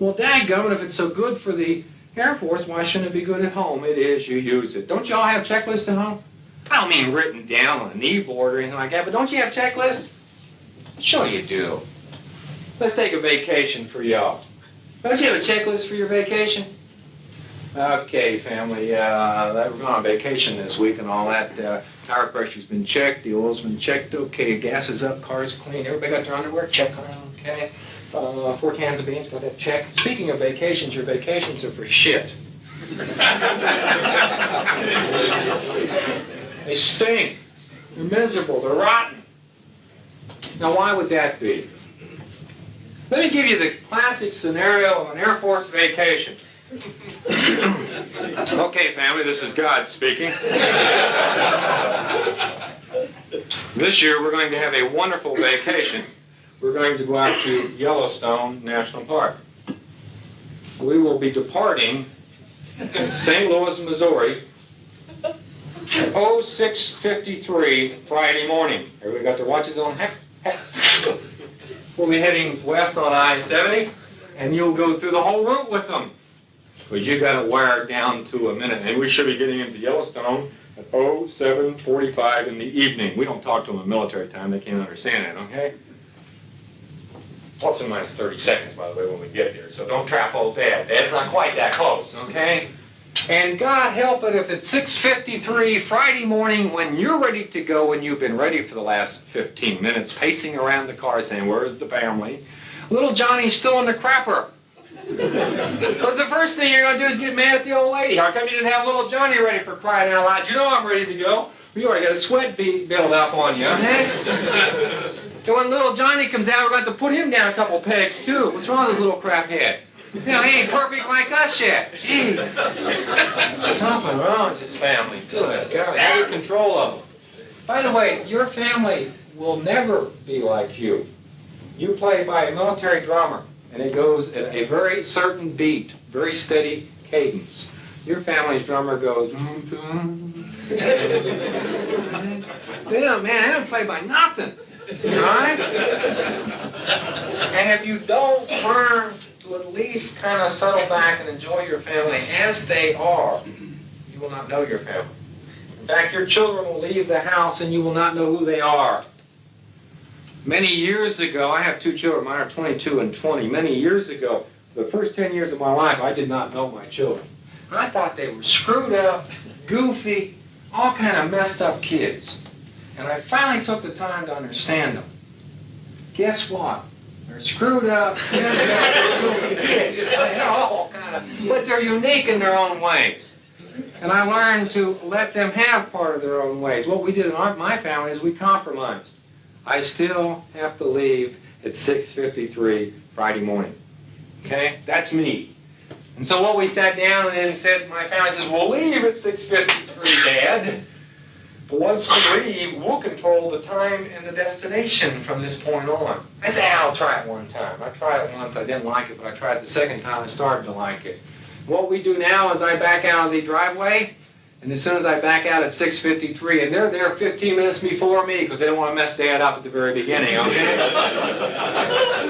Well, dadgummit, if it's so good for the Air Force, why shouldn't it be good at home? It is. You use it. Don't y'all have checklists at home? I don't mean written down on a knee board or anything like that, but don't you have checklists? Sure you do. Let's take a vacation for y'all. Don't you have a checklist for your vacation? Okay, family, we're going on vacation this week and all that. Tire pressure's been checked, the oil's been checked, okay, gas is up, car's clean, everybody got their underwear, check on, okay. 4 cans of beans, got that check. Speaking of vacations, your vacations are for shit. They stink. They're miserable. They're rotten. Now, why would that be? Let me give you the classic scenario of an Air Force vacation. Okay, family, this is God speaking. This year, we're going to have a wonderful vacation. We're going to go out to Yellowstone National Park. We will be departing St. Louis, Missouri, at 06:53 Friday morning. Everybody got their watches on? Heck. We'll be heading west on I-70, and you'll go through the whole route with them. Because you got to wire it down to a minute. And we should be getting into Yellowstone at 07:45 in the evening. We don't talk to them in military time. They can't understand that, okay? Plus or minus 30 seconds, by the way, when we get there. So don't trap old Dad. Dad's not quite that close, okay? And God help it if it's 6:53 Friday morning when you're ready to go and you've been ready for the last 15 minutes, pacing around the car saying, where's the family? Little Johnny's still in the crapper. Because the first thing you're going to do is get mad at the old lady. How come you didn't have little Johnny ready for crying out loud? You know I'm ready to go. You already got a sweat build up on you, okay? So when little Johnny comes out, we're going to have to put him down a couple pegs, too. What's wrong with this little crap head? You know, he ain't perfect like us yet. Jeez. Something wrong with this family. Good God, have control of them. By the way, your family will never be like you. You play by a military drummer, and it goes at a very certain beat, very steady cadence. Your family's drummer goes... Yeah, man, I don't play by nothing. Right? And if you don't learn to at least kind of settle back and enjoy your family as they are, you will not know your family. In fact, your children will leave the house and you will not know who they are. Many years ago, I have 2 children, mine are 22 and 20. Many years ago, the first 10 years of my life, I did not know my children. I thought they were screwed up, goofy, all kind of messed up kids. And I finally took the time to understand them. Guess what? They're screwed up, messed up, goofy kids. They're all kind of, but they're unique in their own ways. And I learned to let them have part of their own ways. What we did in my family is we compromised. I still have to leave at 6:53 Friday morning. Okay? That's me. And so what we sat down and said, my family says, we'll leave at 6:53, Dad. But once we leave, we'll control the time and the destination from this point on. I said, I'll try it one time. I tried it once, I didn't like it, but I tried it the second time, I started to like it. What we do now is I back out of the driveway, and as soon as I back out at 6:53, and they're there 15 minutes before me because they don't want to mess Dad up at the very beginning, okay?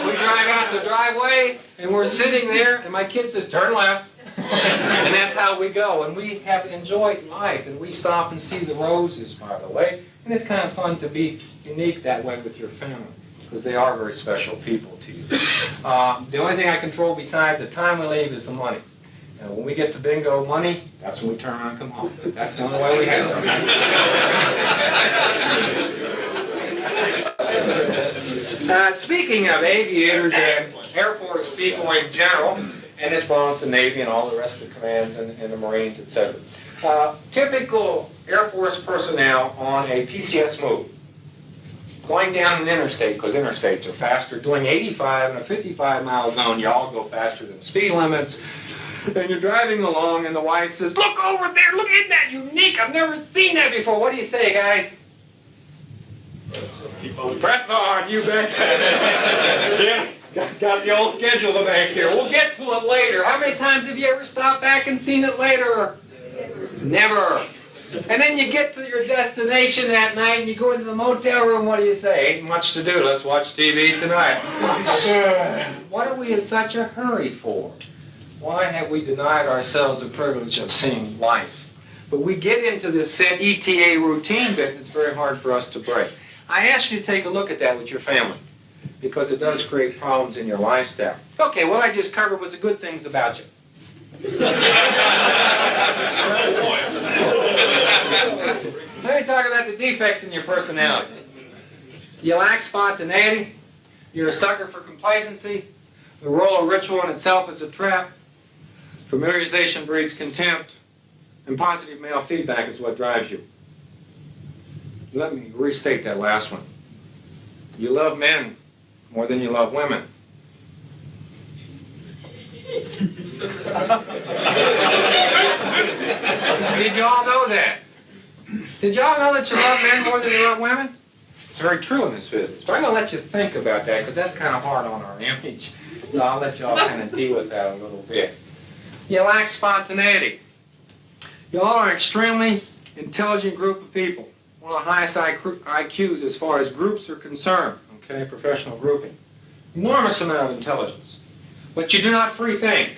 We drive out the driveway, and we're sitting there, and my kid says, turn left. And that's how we go. And we have enjoyed life, and we stop and see the roses, by the way. And it's kind of fun to be unique that way with your family, because they are very special people to you. The only thing I control besides the time we leave is the money. And when we get to bingo money, that's when we turn around and come home. That's the only way we handle it. Speaking of aviators and Air Force people in general, and this belongs to the Navy and all the rest of the commands and the Marines, etc. Typical Air Force personnel on a PCS move. Going down an interstate, because interstates are faster, doing 85 in a 55-mile zone, y'all go faster than speed limits. And you're driving along, and the wife says, look over there, look, isn't that unique? I've never seen that before. What do you say, guys? Press on, you betcha. Yeah, got the old schedule to make here. We'll get to it later. How many times have you ever stopped back and seen it later? Never. And then you get to your destination that night and you go into the motel room. What do you say? Ain't much to do. Let's watch TV tonight. What are we in such a hurry for? Why have we denied ourselves the privilege of seeing life? But we get into this ETA routine bit, and it's very hard for us to break. I ask you to take a look at that with your family, because it does create problems in your lifestyle. Okay, what I just covered was the good things about you. Let me talk about the defects in your personality. You lack spontaneity. You're a sucker for complacency. The role of ritual in itself is a trap. Familiarization breeds contempt. And positive male feedback is what drives you. Let me restate that last one. You love men more than you love women. Did you all know that? Did you all know that you love men more than you love women? It's very true in this business. But I'm going to let you think about that because that's kind of hard on our image. So I'll let you all kind of deal with that a little bit. You lack spontaneity. You all are an extremely intelligent group of people. One of the highest IQs as far as groups are concerned. Okay, professional grouping. Enormous amount of intelligence. But you do not free think.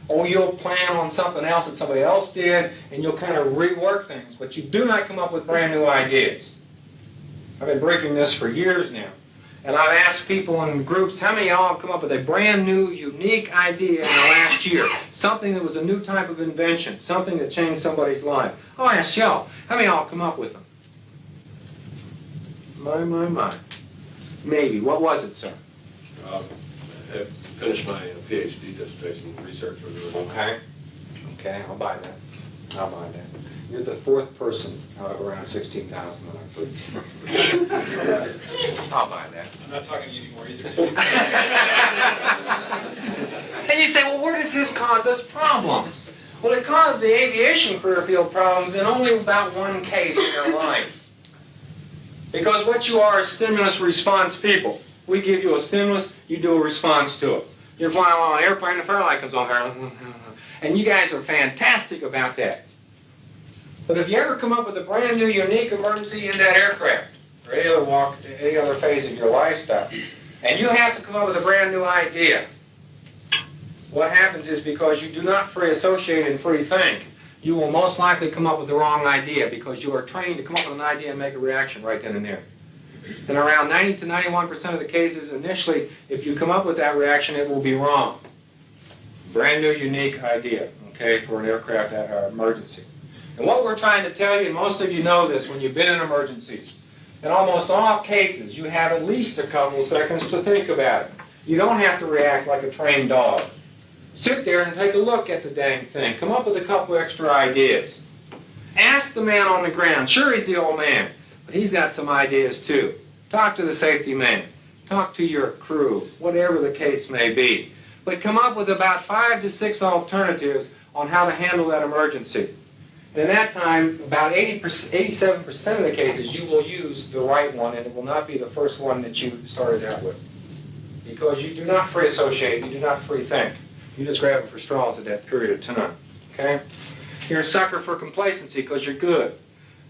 Or you'll plan on something else that somebody else did, and you'll kind of rework things, but you do not come up with brand new ideas. I've been briefing this for years now, and I've asked people in groups, how many of y'all have come up with a brand new, unique idea in the last year? Something that was a new type of invention, something that changed somebody's life. Oh, I asked y'all, how many of y'all come up with them? My. Maybe. What was it, sir? I finished my PhD dissertation research. Okay. Okay, I'll buy that. I'll buy that. You're the fourth person out of around 16,000 that I put. I'll buy that. I'm not talking to you anymore either. And you say, well, where does this cause us problems? Well, it caused the aviation career field problems in only about one case in your life. Because what you are is stimulus response people. We give you a stimulus, you do a response to it. You're flying along an airplane, the fire light comes on, and you guys are fantastic about that. But if you ever come up with a brand new, unique emergency in that aircraft, or any other phase of your lifestyle, and you have to come up with a brand new idea, what happens is because you do not free associate and free think, you will most likely come up with the wrong idea because you are trained to come up with an idea and make a reaction right then and there. In around 90 to 91% of the cases, initially, if you come up with that reaction, it will be wrong. Brand new, unique idea, okay, for an aircraft emergency. And what we're trying to tell you, and most of you know this when you've been in emergencies, in almost all cases, you have at least a couple seconds to think about it. You don't have to react like a trained dog. Sit there and take a look at the dang thing. Come up with a couple extra ideas. Ask the man on the ground. Sure, he's the old man. But he's got some ideas too. Talk to the safety man. Talk to your crew, whatever the case may be. But come up with about 5 to 6 alternatives on how to handle that emergency. And in that time, about 87% of the cases, you will use the right one, and it will not be the first one that you started out with. Because you do not free associate, you do not free think. You just grab it for straws at that period of time. Okay? You're a sucker for complacency because you're good.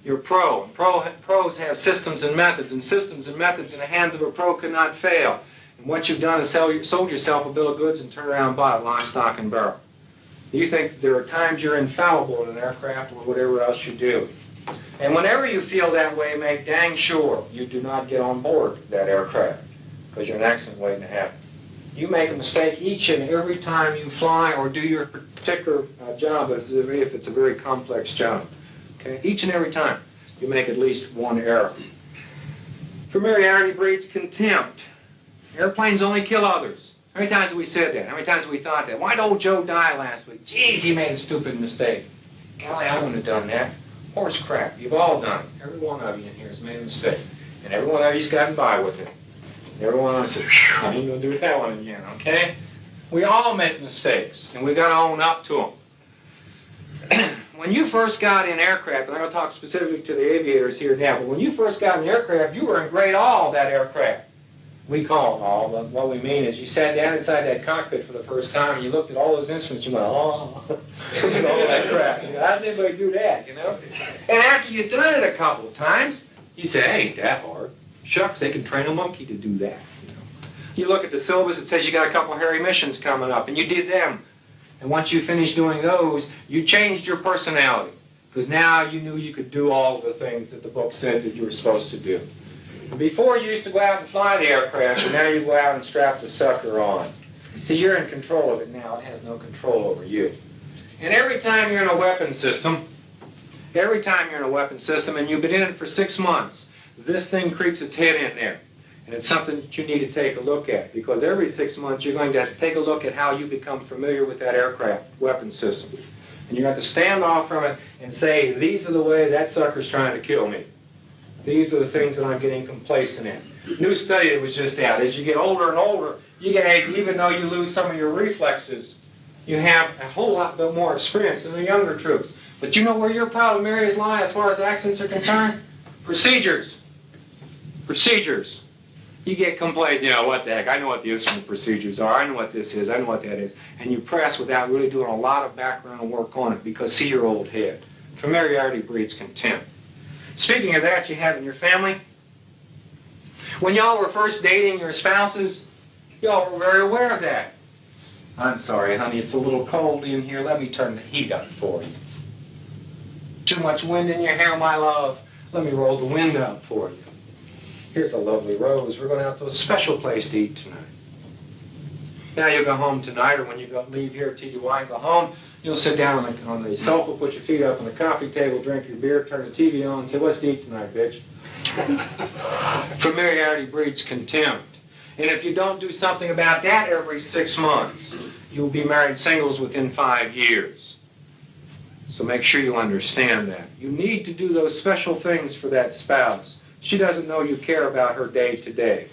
You're a pro. Pros have systems and methods in the hands of a pro cannot fail. And what you've done is sold yourself a bill of goods and turned around and bought it, lock, stock, and barrel. You think there are times you're infallible in an aircraft or whatever else you do. And whenever you feel that way, make dang sure you do not get on board that aircraft because you're an accident waiting to happen. You make a mistake each and every time you fly or do your particular job as if it's a very complex job. Okay? Each and every time you make at least one error. Familiarity breeds contempt. Airplanes only kill others. How many times have we said that? How many times have we thought that? Why did old Joe die last week? Geez, he made a stupid mistake. Golly, I wouldn't have done that. Horse crap. You've all done it. Every one of you in here has made a mistake. And every one of you's gotten by with it. And every one of us said, I ain't going to do that one again, okay? We all make mistakes, and we've got to own up to them. when you first got in aircraft, and I'm going to talk specifically to the aviators here now, but when you first got in the aircraft, you were in great awe of that aircraft. We call it awe, but what we mean is you sat down inside that cockpit for the first time, and you looked at all those instruments, you went, oh, you know, all that crap. You know, how does anybody do that, you know? And after you've done it a couple of times, you say, hey, ain't that hard. Shucks, they can train a monkey to do that. You know? You look at the syllabus, it says you got a couple of hairy missions coming up, and you did them. And once you finished doing those, you changed your personality. Because now you knew you could do all of the things that the book said that you were supposed to do. Before you used to go out and fly the aircraft, and now you go out and strap the sucker on. See, you're in control of it now. It has no control over you. And every time you're in a weapons system, and you've been in it for 6 months, this thing creeps its head in there. And it's something that you need to take a look at, because every 6 months you're going to have to take a look at how you become familiar with that aircraft weapons system. And you have to stand off from it and say, these are the way that sucker's trying to kill me. These are the things that I'm getting complacent in. New study that was just out. As you get older and older, you guys, even though you lose some of your reflexes, you have a whole lot more experience than the younger troops. But you know where your problem areas lie as far as accidents are concerned? Procedures. Procedures. You get complacent, you know, what the heck, I know what the instrument procedures are, I know what this is, I know what that is. And you press without really doing a lot of background work on it, because see your old head. Familiarity breeds contempt. Speaking of that, you have in your family, when y'all were first dating your spouses, y'all were very aware of that. I'm sorry, honey, it's a little cold in here. Let me turn the heat up for you. Too much wind in your hair, my love. Let me roll the wind up for you. Here's a lovely rose. We're going out to a special place to eat tonight. Now you'll go home tonight, or when you leave here at TDY and go home, you'll sit down on the sofa, put your feet up on the coffee table, drink your beer, turn the TV on, and say, what's to eat tonight, bitch? Familiarity breeds contempt. And if you don't do something about that every 6 months, you'll be married singles within 5 years. So make sure you understand that. You need to do those special things for that spouse. She doesn't know you care about her day to day.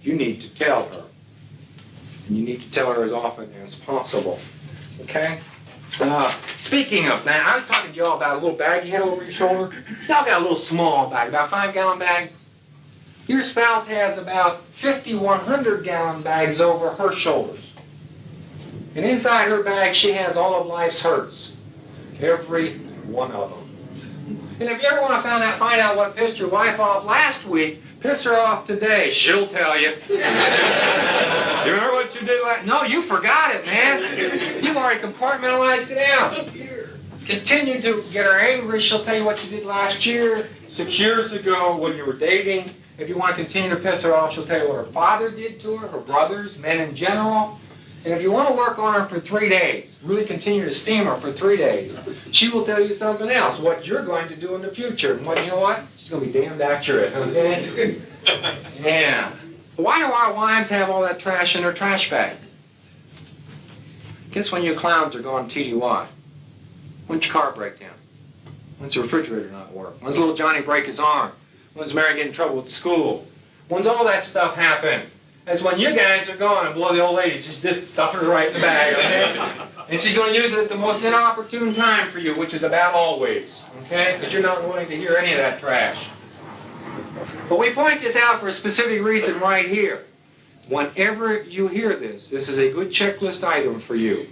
You need to tell her. And you need to tell her as often as possible. Okay? Speaking of that, I was talking to y'all about a little bag you had over your shoulder. Y'all got a little small bag, about a 5-gallon bag. Your spouse has about 50 100-gallon bags over her shoulders. And inside her bag, she has all of life's hurts. Every one of them. And if you ever want to find out what pissed your wife off last week, piss her off today. She'll tell you. You remember what you did last? No, you forgot it, man. You've already compartmentalized it out. Continue to get her angry. She'll tell you what you did last year, 6 years ago when you were dating. If you want to continue to piss her off, she'll tell you what her father did to her brothers, men in general. And if you want to work on her for 3 days, really continue to steam her for 3 days, she will tell you something else, what you're going to do in the future. And you know what? She's going to be damned accurate, okay? Yeah. Why do our wives have all that trash in their trash bag? Guess when you clowns are going TDY. When's your car break down? When's the refrigerator not work? When's little Johnny break his arm? When's Mary get in trouble with school? When's all that stuff happen? That's when you guys are going and blow the old lady. Just stuff her right in the bag, okay? And she's going to use it at the most inopportune time for you, which is about always, okay? Because you're not willing to hear any of that trash. But we point this out for a specific reason right here. Whenever you hear this is a good checklist item for you.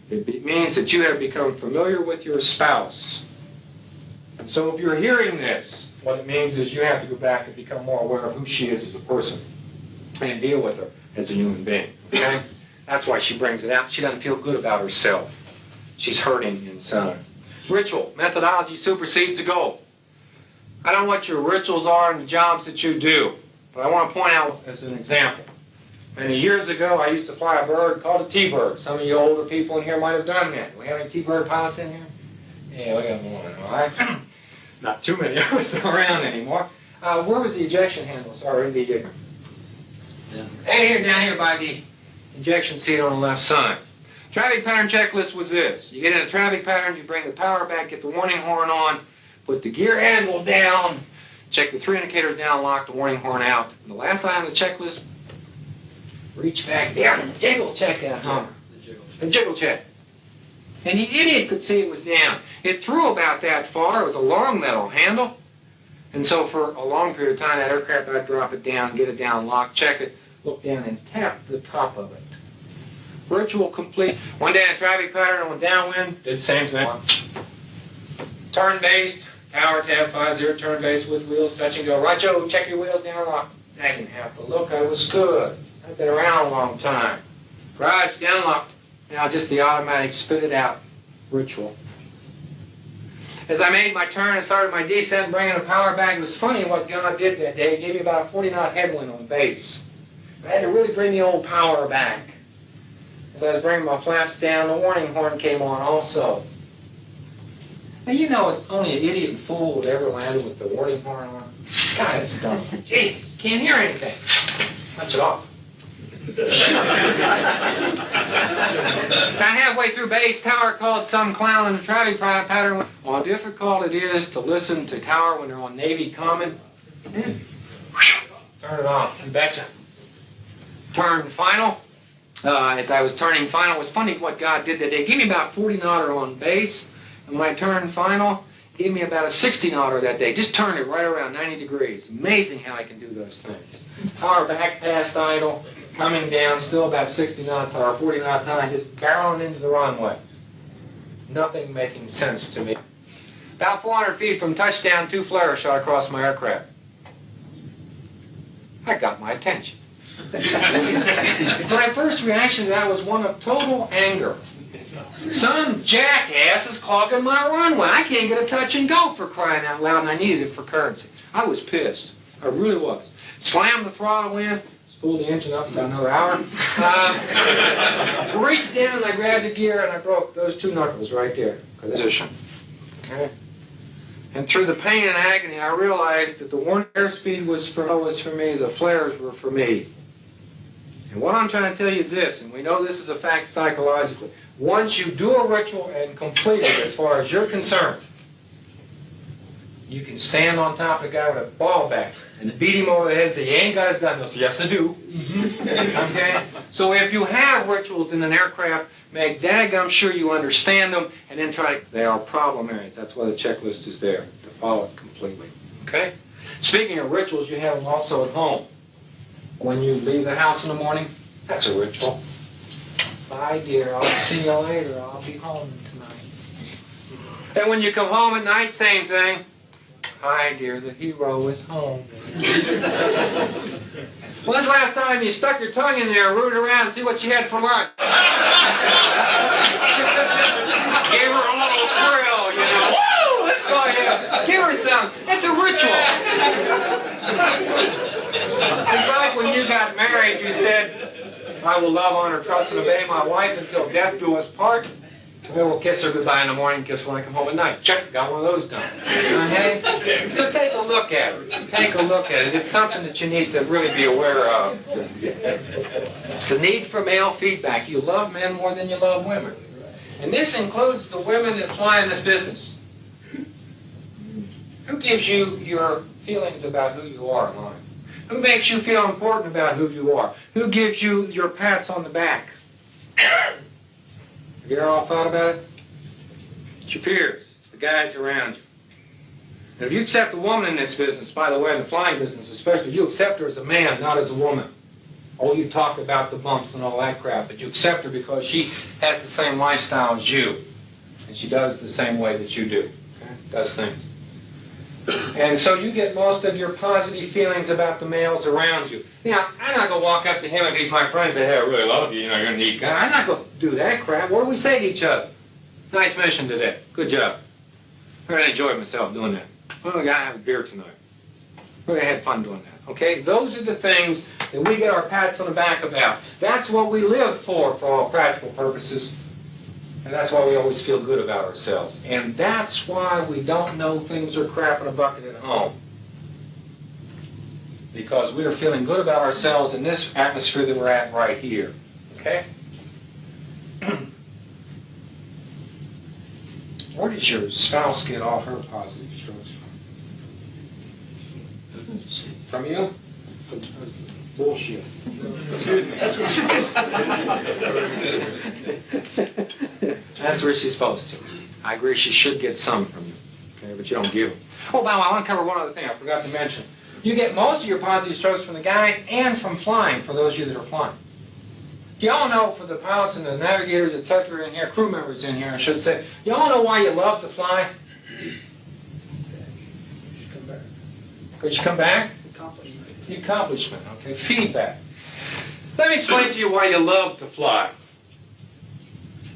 It means that you have become familiar with your spouse. And so if you're hearing this, what it means is you have to go back and become more aware of who she is as a person and deal with her as a human being, okay? That's why she brings it out. She doesn't feel good about herself. She's hurting inside. Ritual. Methodology supersedes the goal. I don't know what your rituals are in the jobs that you do, but I want to point out as an example. Many years ago, I used to fly a bird called a T-bird. Some of you older people in here might have done that. Do we have any T-bird pilots in here? Yeah, we got one, all right? Not too many of us around anymore. Where was the ejection handle? Sorry, down here by the injection seat on the left side. Traffic pattern checklist was this. You get in a traffic pattern, you bring the power back, get the warning horn on, put the gear handle down, check the 3 indicators down, lock the warning horn out. And the last line on the checklist, reach back down and jiggle check that Hummer. The jiggle check. And the idiot could see it was down. It threw about that far. It was a long metal handle. And so for a long period of time, that aircraft, I'd drop it down, get it down, lock, check it, look down, and tap the top of it. Ritual complete. One day in traffic pattern on downwind, did the same thing. Turn-based, tower tab 50, turn-based with wheels, touch and go. Roger, check your wheels down, lock. I didn't have to look, I was good. I've been around a long time. Garage, down, lock. Now just the automatic spit it out. Ritual. As I made my turn and started my descent, bringing the power back, it was funny what God did that day. He gave me about a 40-knot headwind on base. I had to really bring the old power back. As I was bringing my flaps down, the warning horn came on also. Now, you know, it's only an idiot and fool would ever land with the warning horn on. God, it's dumb. Jeez, can't hear anything. Touch it off. About halfway through base, tower called some clown in the traffic pattern. How difficult it is to listen to tower when they're on Navy Common. Turn it off, you betcha. Turn final. As I was turning final, it was funny what God did that day. He gave me about 40 knotter on base, and when I turned final, he gave me about a 60 knotter that day. Just turned it right around 90 degrees. Amazing how I can do those things. Power back past idle. Coming down, still about 60 knots high, 40 knots high, just barreling into the runway. Nothing making sense to me. About 400 feet from touchdown, 2 flares shot across my aircraft. That got my attention. My first reaction to that was one of total anger. Some jackass is clogging my runway. I can't get a touch and go for crying out loud, and I needed it for currency. I was pissed. I really was. Slammed the throttle in. Pulled the engine up about another hour. Reached down and I grabbed the gear and I broke those 2 knuckles right there. Position. Okay. And through the pain and agony, I realized that the warning airspeed was for me, the flares were for me. And what I'm trying to tell you is this, and we know this is a fact psychologically. Once you do a ritual and complete it as far as you're concerned, you can stand on top of the guy with a ball bat and beat him over the head and say, you ain't got it done. He'll say, yes, I do. Okay? So if you have rituals in an aircraft, make daggum sure you understand them, and then try to... They are problem areas. That's why the checklist is there, to follow it completely. Okay? Speaking of rituals, you have them also at home. When you leave the house in the morning, that's a ritual. Bye, dear. I'll see you later. I'll be home tonight. And when you come home at night, same thing. Hi, dear, the hero is home. When's the last time you stuck your tongue in there and rooted around and see what she had for lunch? Gave her a little thrill, you know. Woo! Let's go ahead. Give her some. That's a ritual. It's like when you got married, you said, I will love, honor, trust, and obey my wife until death do us part. I will kiss her goodbye in the morning, kiss when I come home at night. Check, got one of those done. Okay? So take a look at it. Take a look at it. It's something that you need to really be aware of. The need for male feedback. You love men more than you love women. And this includes the women that fly in this business. Who gives you your feelings about who you are in life? Who makes you feel important about who you are? Who gives you your pats on the back? Have you ever all thought about it? It's your peers. It's the guys around you. And if you accept a woman in this business, by the way, in the flying business especially, you accept her as a man, not as a woman. Oh, you talk about the bumps and all that crap, but you accept her because she has the same lifestyle as you. And she does the same way that you do. Okay? Does things. And so you get most of your positive feelings about the males around you. Now, I'm not going to walk up to him if he's my friend and say, hey, I really love you, you know, you're a neat guy. I'm not going to do that crap. What do we say to each other? Nice mission today. Good job. I really enjoyed myself doing that. We're going to have a beer tonight. We're going to have fun doing that. Okay? Those are the things that we get our pats on the back about. That's what we live for all practical purposes. And that's why we always feel good about ourselves. And that's why we don't know things are crap in a bucket at home. Because we are feeling good about ourselves in this atmosphere that we're at right here. Okay? Where does your spouse get all her positive strokes from? From you? Bullshit. Excuse me. That's what That's where she's supposed to. I agree she should get some from you, okay, but you don't give them. Oh, by the way, I want to cover one other thing I forgot to mention. You get most of your positive strokes from the guys and from flying, for those of you that are flying. Do y'all know, for the pilots and the navigators, etc. in here, crew members in here, I should say, y'all know why you love to fly? Come back. Because you come back? Accomplishment. The accomplishment, okay? Feedback. Let me explain to you why you love to fly.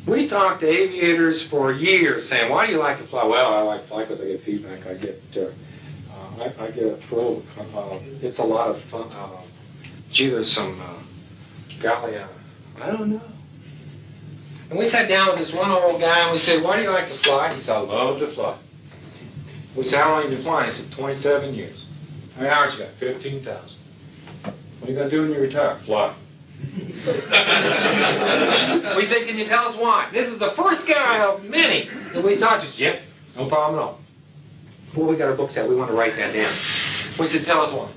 We talked to aviators for years saying, why do you like to fly? Well, I like to fly because I get feedback. I get a thrill. It's a lot of fun. Gee, there's some, golly, I don't know. And we sat down with this one old guy and we said, why do you like to fly? He said, I love to fly. We said, how long have you been flying? He said, 27 years. How many hours you got? 15,000. What are you going to do when you retire? Fly. We said, can you tell us why? This is the first guy of many that we talked to. Yep, no problem at all. Before we got our books out, we want to write that down. We said, tell us why.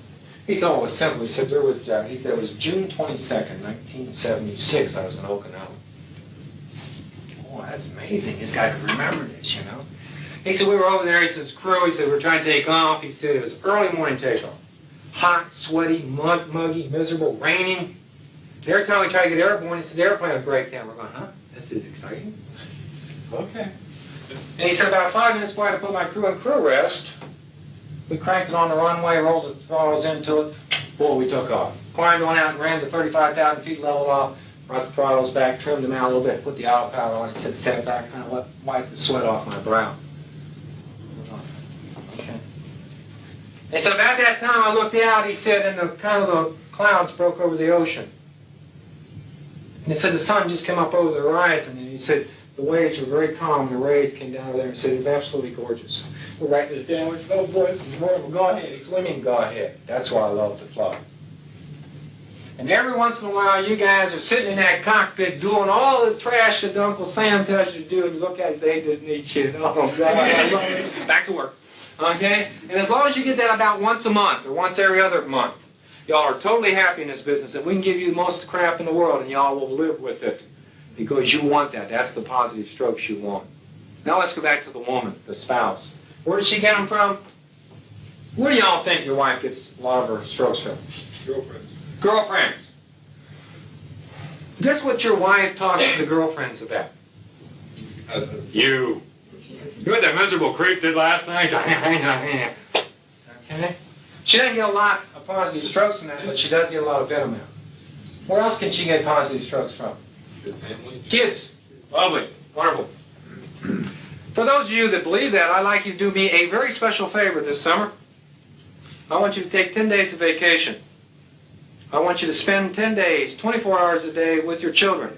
He said, oh, it was simple. He said, it was June 22nd, 1976. I was in Okinawa. Oh, that's amazing. This guy could remember this, you know. He said, we were over there. He says, crew. He said, we're trying to take off. He said, it was early morning takeoff. Hot, sweaty, muggy, miserable, raining. Every time we tried to get airborne, he said, the airplane would break down. We're going, huh? This is exciting. Okay. And he said, about 5 minutes before I had to put my crew in crew rest, we cranked it on the runway, rolled the throttles into it. Boy, we took off. Climbed on out and ran to 35,000 feet, leveled off, brought the throttles back, trimmed them out a little bit, put the autopilot on. He said, set it back, kind of wiped the sweat off my brow. Okay. He said, about that time I looked out, he said, and the clouds broke over the ocean. And he said the sun just came up over the horizon, and he said the waves were very calm, the rays came down over there, and he said it was absolutely gorgeous. We're writing this down, we said, oh boy, this is wonderful, go ahead, he's swimming, go ahead. That's why I love to fly. And every once in a while, you guys are sitting in that cockpit doing all the trash that Uncle Sam tells you to do, and you look at it and say, hey, this neat shit, oh God, I love it. Back to work, okay? And as long as you get that about once a month, or once every other month, y'all are totally happy in this business, and we can give you most of the crap in the world, and y'all will live with it because you want that. That's the positive strokes you want. Now let's go back to the woman, the spouse. Where does she get them from? Where do y'all think your wife gets a lot of her strokes from? Girlfriends. Girlfriends. Guess what your wife talks to the girlfriends about? You. You what that miserable creep did last night? Okay? She doesn't get a lot of positive strokes from that, but she does get a lot of venom out. Where else can she get positive strokes from? Good family. Kids. Lovely. Wonderful. For those of you that believe that, I'd like you to do me a very special favor this summer. I want you to take 10 days of vacation. I want you to spend 10 days, 24 hours a day with your children.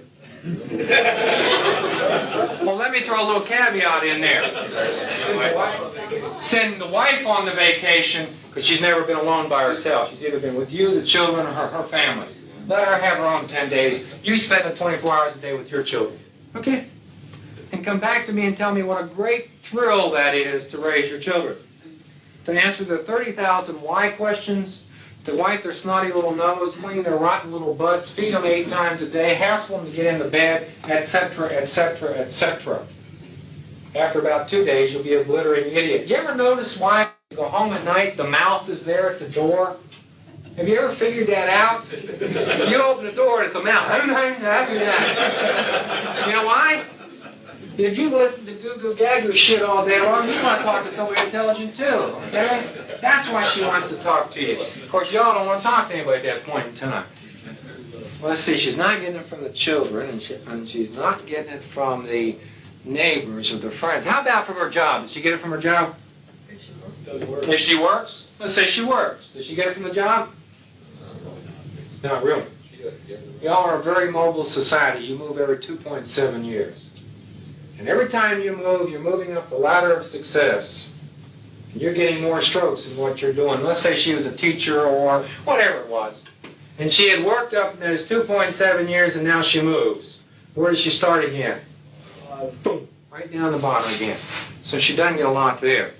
Well, let me throw a little caveat in there. Send the wife on the vacation because she's never been alone by herself. She's either been with you, the children, or her family. Let her have her own 10 days. You spend the 24 hours a day with your children. Okay? And come back to me and tell me what a great thrill that is to raise your children. To answer the 30,000 why questions, to wipe their snotty little nose, clean their rotten little butts, feed them 8 times a day, hassle them to get into bed, etc., etc., etc. After about 2 days, you'll be a glittering idiot. You ever notice why you go home at night, the mouth is there at the door? Have you ever figured that out? You open the door and it's a mouth. You know why? If you listen to goo-goo gagoo shit all day long, you want to talk to somebody intelligent too, okay? That's why she wants to talk to you. Of course, y'all don't want to talk to anybody at that point in time. Well, let's see, she's not getting it from the children, and she's not getting it from the neighbors or the friends. How about from her job? Does she get it from her job? If she works? Let's say she works. Does she get it from the job? Not really. Y'all are a very mobile society. You move every 2.7 years. And every time you move, you're moving up the ladder of success. And you're getting more strokes in what you're doing. Let's say she was a teacher or whatever it was. And she had worked up in those 2.7 years and now she moves. Where does she start again? Boom. Right down the bottom again. So she doesn't get a lot there.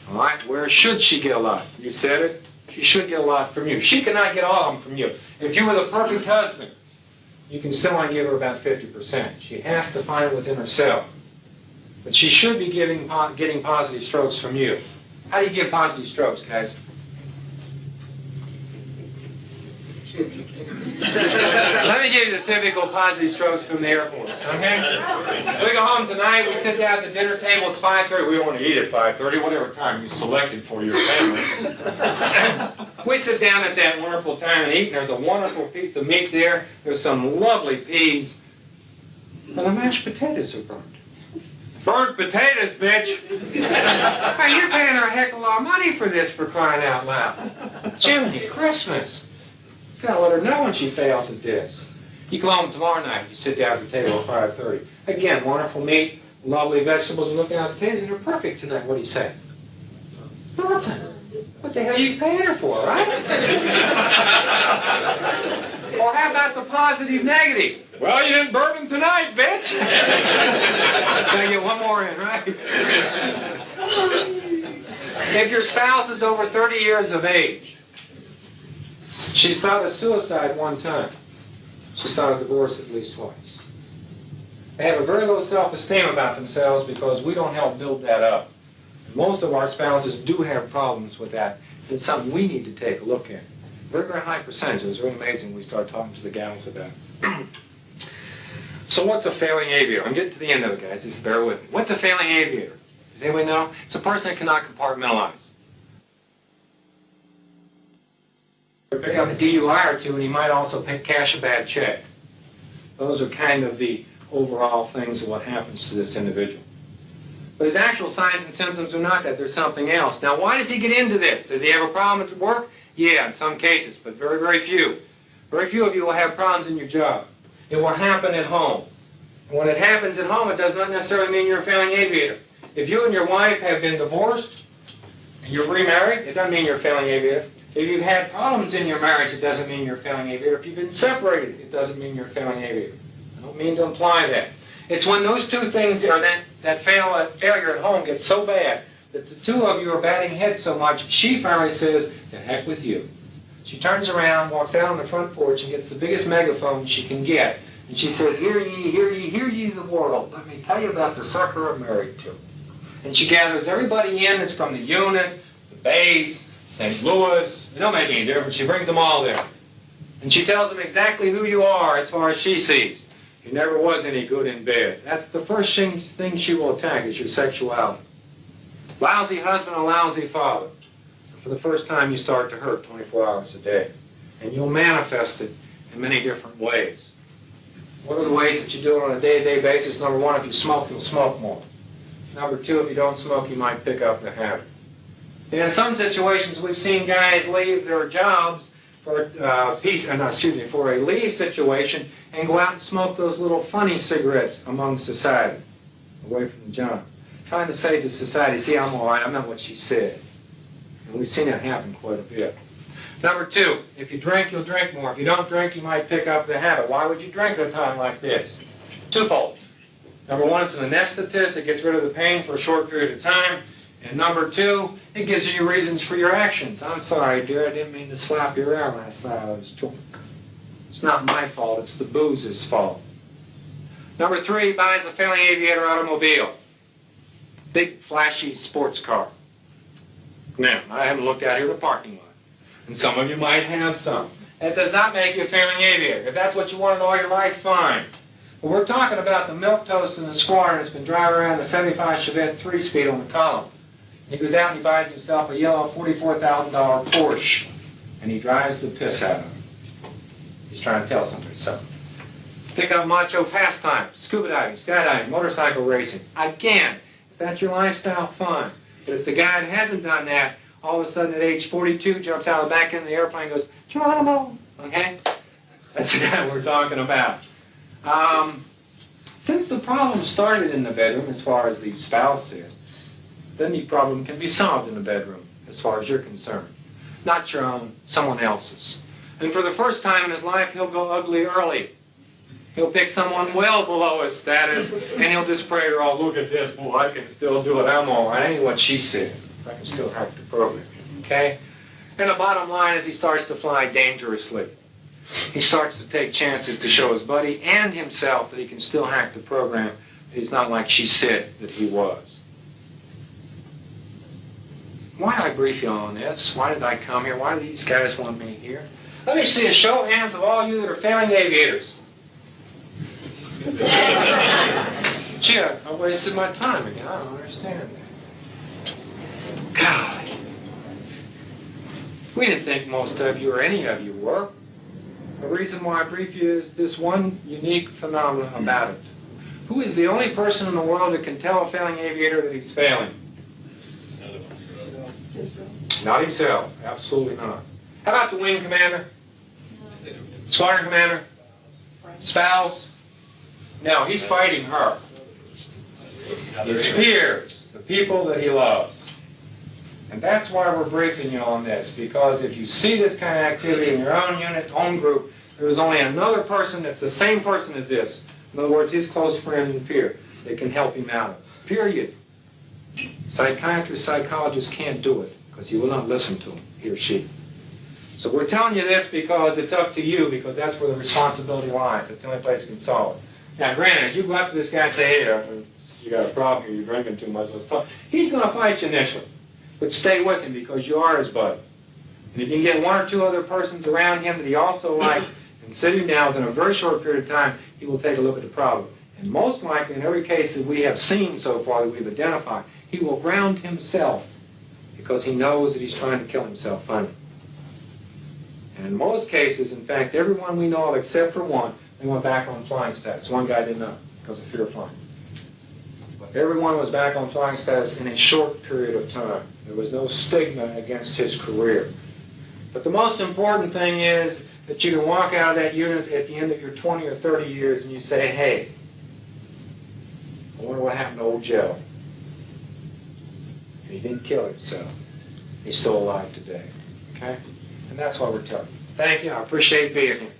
All right, where should she get a lot? You said it. She should get a lot from you. She cannot get all of them from you. If you were the perfect husband, you can still only give her about 50%. She has to find it within herself. But she should be getting positive strokes from you. How do you give positive strokes, guys? Let me give you the typical positive strokes from the Air Force, okay? We go home tonight, we sit down at the dinner table, it's 5:30. We want to eat at 5:30, whatever time you selected for your family. We sit down at that wonderful time and eat, and there's a wonderful piece of meat there. There's some lovely peas, and the mashed potatoes are burnt. Burnt potatoes, bitch! Hey, you're paying her a heck of a lot of money for this, for crying out loud. Jiminy Christmas! You gotta let her know when she fails at this. You come home tomorrow night, you sit down at the table at 5:30. Again, wonderful meat, lovely vegetables, and looking at the potatoes, and they're perfect tonight. What do you say? Nothing. What the hell are you paying her for, right? Or how about the positive negative? Well, you didn't burn them tonight, bitch. Gotta get one more in, right? If your spouse is over 30 years of age, she's thought of suicide one time. She's thought of divorce at least twice. They have a very low self-esteem about themselves because we don't help build that up. Most of our spouses do have problems with that. It's something we need to take a look at. Very, very high percentage. It was really amazing when we started talking to the gals about it. So what's a failing aviator? I'm getting to the end of it, guys. Just bear with me. What's a failing aviator? Does anyone know? It's a person that cannot compartmentalize. Pick up a DUI or two, and he might also cash a bad check. Those are kind of the overall things of what happens to this individual. But his actual signs and symptoms are not that. There's something else. Now, why does he get into this? Does he have a problem at work? Yeah, in some cases, but very, very few. Very few of you will have problems in your job. It will happen at home. And when it happens at home, it does not necessarily mean you're a failing aviator. If you and your wife have been divorced and you're remarried, it doesn't mean you're a failing aviator. If you've had problems in your marriage, it doesn't mean you're a failing aviator. If you've been separated, it doesn't mean you're a failing aviator. I don't mean to imply that. It's when those two things, or that failure at home gets so bad that the two of you are batting heads so much, she finally says, "To heck with you." She turns around, walks out on the front porch, and gets the biggest megaphone she can get. And she says, "Hear ye, hear ye, hear ye the world. Let me tell you about the sucker I'm married to." And she gathers everybody in that's from the unit, the base, St. Louis. It don't make any difference. She brings them all there. And she tells them exactly who you are as far as she sees. You never was any good in bed. That's the first thing she will attack is your sexuality. Lousy husband, a lousy father. For the first time, you start to hurt 24 hours a day. And you'll manifest it in many different ways. What are the ways that you do it on a day-to-day basis? Number one, if you smoke, you'll smoke more. Number two, if you don't smoke, you might pick up the habit. And in some situations, we've seen guys leave their jobs for a leave situation and go out and smoke those little funny cigarettes among society, away from the job. Trying to say to society, "See, I'm all right, I'm not what she said." And we've seen that happen quite a bit. Number two, if you drink, you'll drink more. If you don't drink, you might pick up the habit. Why would you drink at a time like this? Twofold. Number one, it's an anesthetist. It gets rid of the pain for a short period of time. And number two, it gives you reasons for your actions. "I'm sorry, dear, I didn't mean to slap your hair last night. I was drunk. It's not my fault, it's the booze's fault." Number three, buys a failing aviator automobile. Big, flashy sports car. Now, I haven't looked out here in the parking lot. And some of you might have some. That does not make you a failing aviator. If that's what you wanted all your life, fine. But we're talking about the milquetoast in the squad that's been driving around the 75 Chevette 3-speed on the column. He goes out and he buys himself a yellow $44,000 Porsche, and he drives the piss out of it. He's trying to tell somebody something. Pick up macho pastime, scuba diving, skydiving, motorcycle racing. Again, if that's your lifestyle, fine. But it's the guy that hasn't done that, all of a sudden at age 42, jumps out of the back end of the airplane and goes, "Geronimo!" Okay? That's the guy we're talking about. Since the problem started in the bedroom, as far as the spouse is, then the problem can be solved in the bedroom, as far as you're concerned. Not your own, someone else's. And for the first time in his life, he'll go ugly early. He'll pick someone well below his status, and he'll just pray to her, "Oh, look at this, boy, I can still do it, I'm all right. I ain't what she said. I can still hack the program." Okay? And the bottom line is he starts to fly dangerously. He starts to take chances to show his buddy and himself that he can still hack the program. He's not like she said that he was. Why did I brief you on this? Why did I come here? Why do these guys want me here? Let me see a show of hands of all you that are failing aviators. Gee, I wasted my time again. I don't understand that. God. We didn't think most of you or any of you were. The reason why I brief you is this one unique phenomenon about it. Who is the only person in the world that can tell a failing aviator that he's failing? Not himself. Absolutely not. How about the wing commander? Squadron commander? Spouse? No, he's fighting her. His peers, the people that he loves. And that's why we're briefing you on this, because if you see this kind of activity in your own unit, own group, there is only another person that's the same person as this. In other words, his close friend and peer that can help him out. Period. Psychiatrists, psychologists can't do it because you will not listen to him, he or she. So we're telling you this because it's up to you, because that's where the responsibility lies. It's the only place you can solve it. Now, granted, if you go up to this guy and say, hey, you got a problem here, you're drinking too much, let's talk. He's going to fight you initially. But stay with him because you are his buddy. And if you can get one or two other persons around him that he also likes and sit him down within a very short period of time, he will take a look at the problem. And most likely, in every case that we have seen so far that we've identified, he will ground himself because he knows that he's trying to kill himself finally. And in most cases, in fact, everyone we know of except for one, they went back on flying status. One guy did not because of fear of flying. But everyone was back on flying status in a short period of time. There was no stigma against his career. But the most important thing is that you can walk out of that unit at the end of your 20 or 30 years and you say, hey, I wonder what happened to old Joe. And he didn't kill himself. He's still alive today. Okay? And that's what we're telling you. Thank you. I appreciate being here.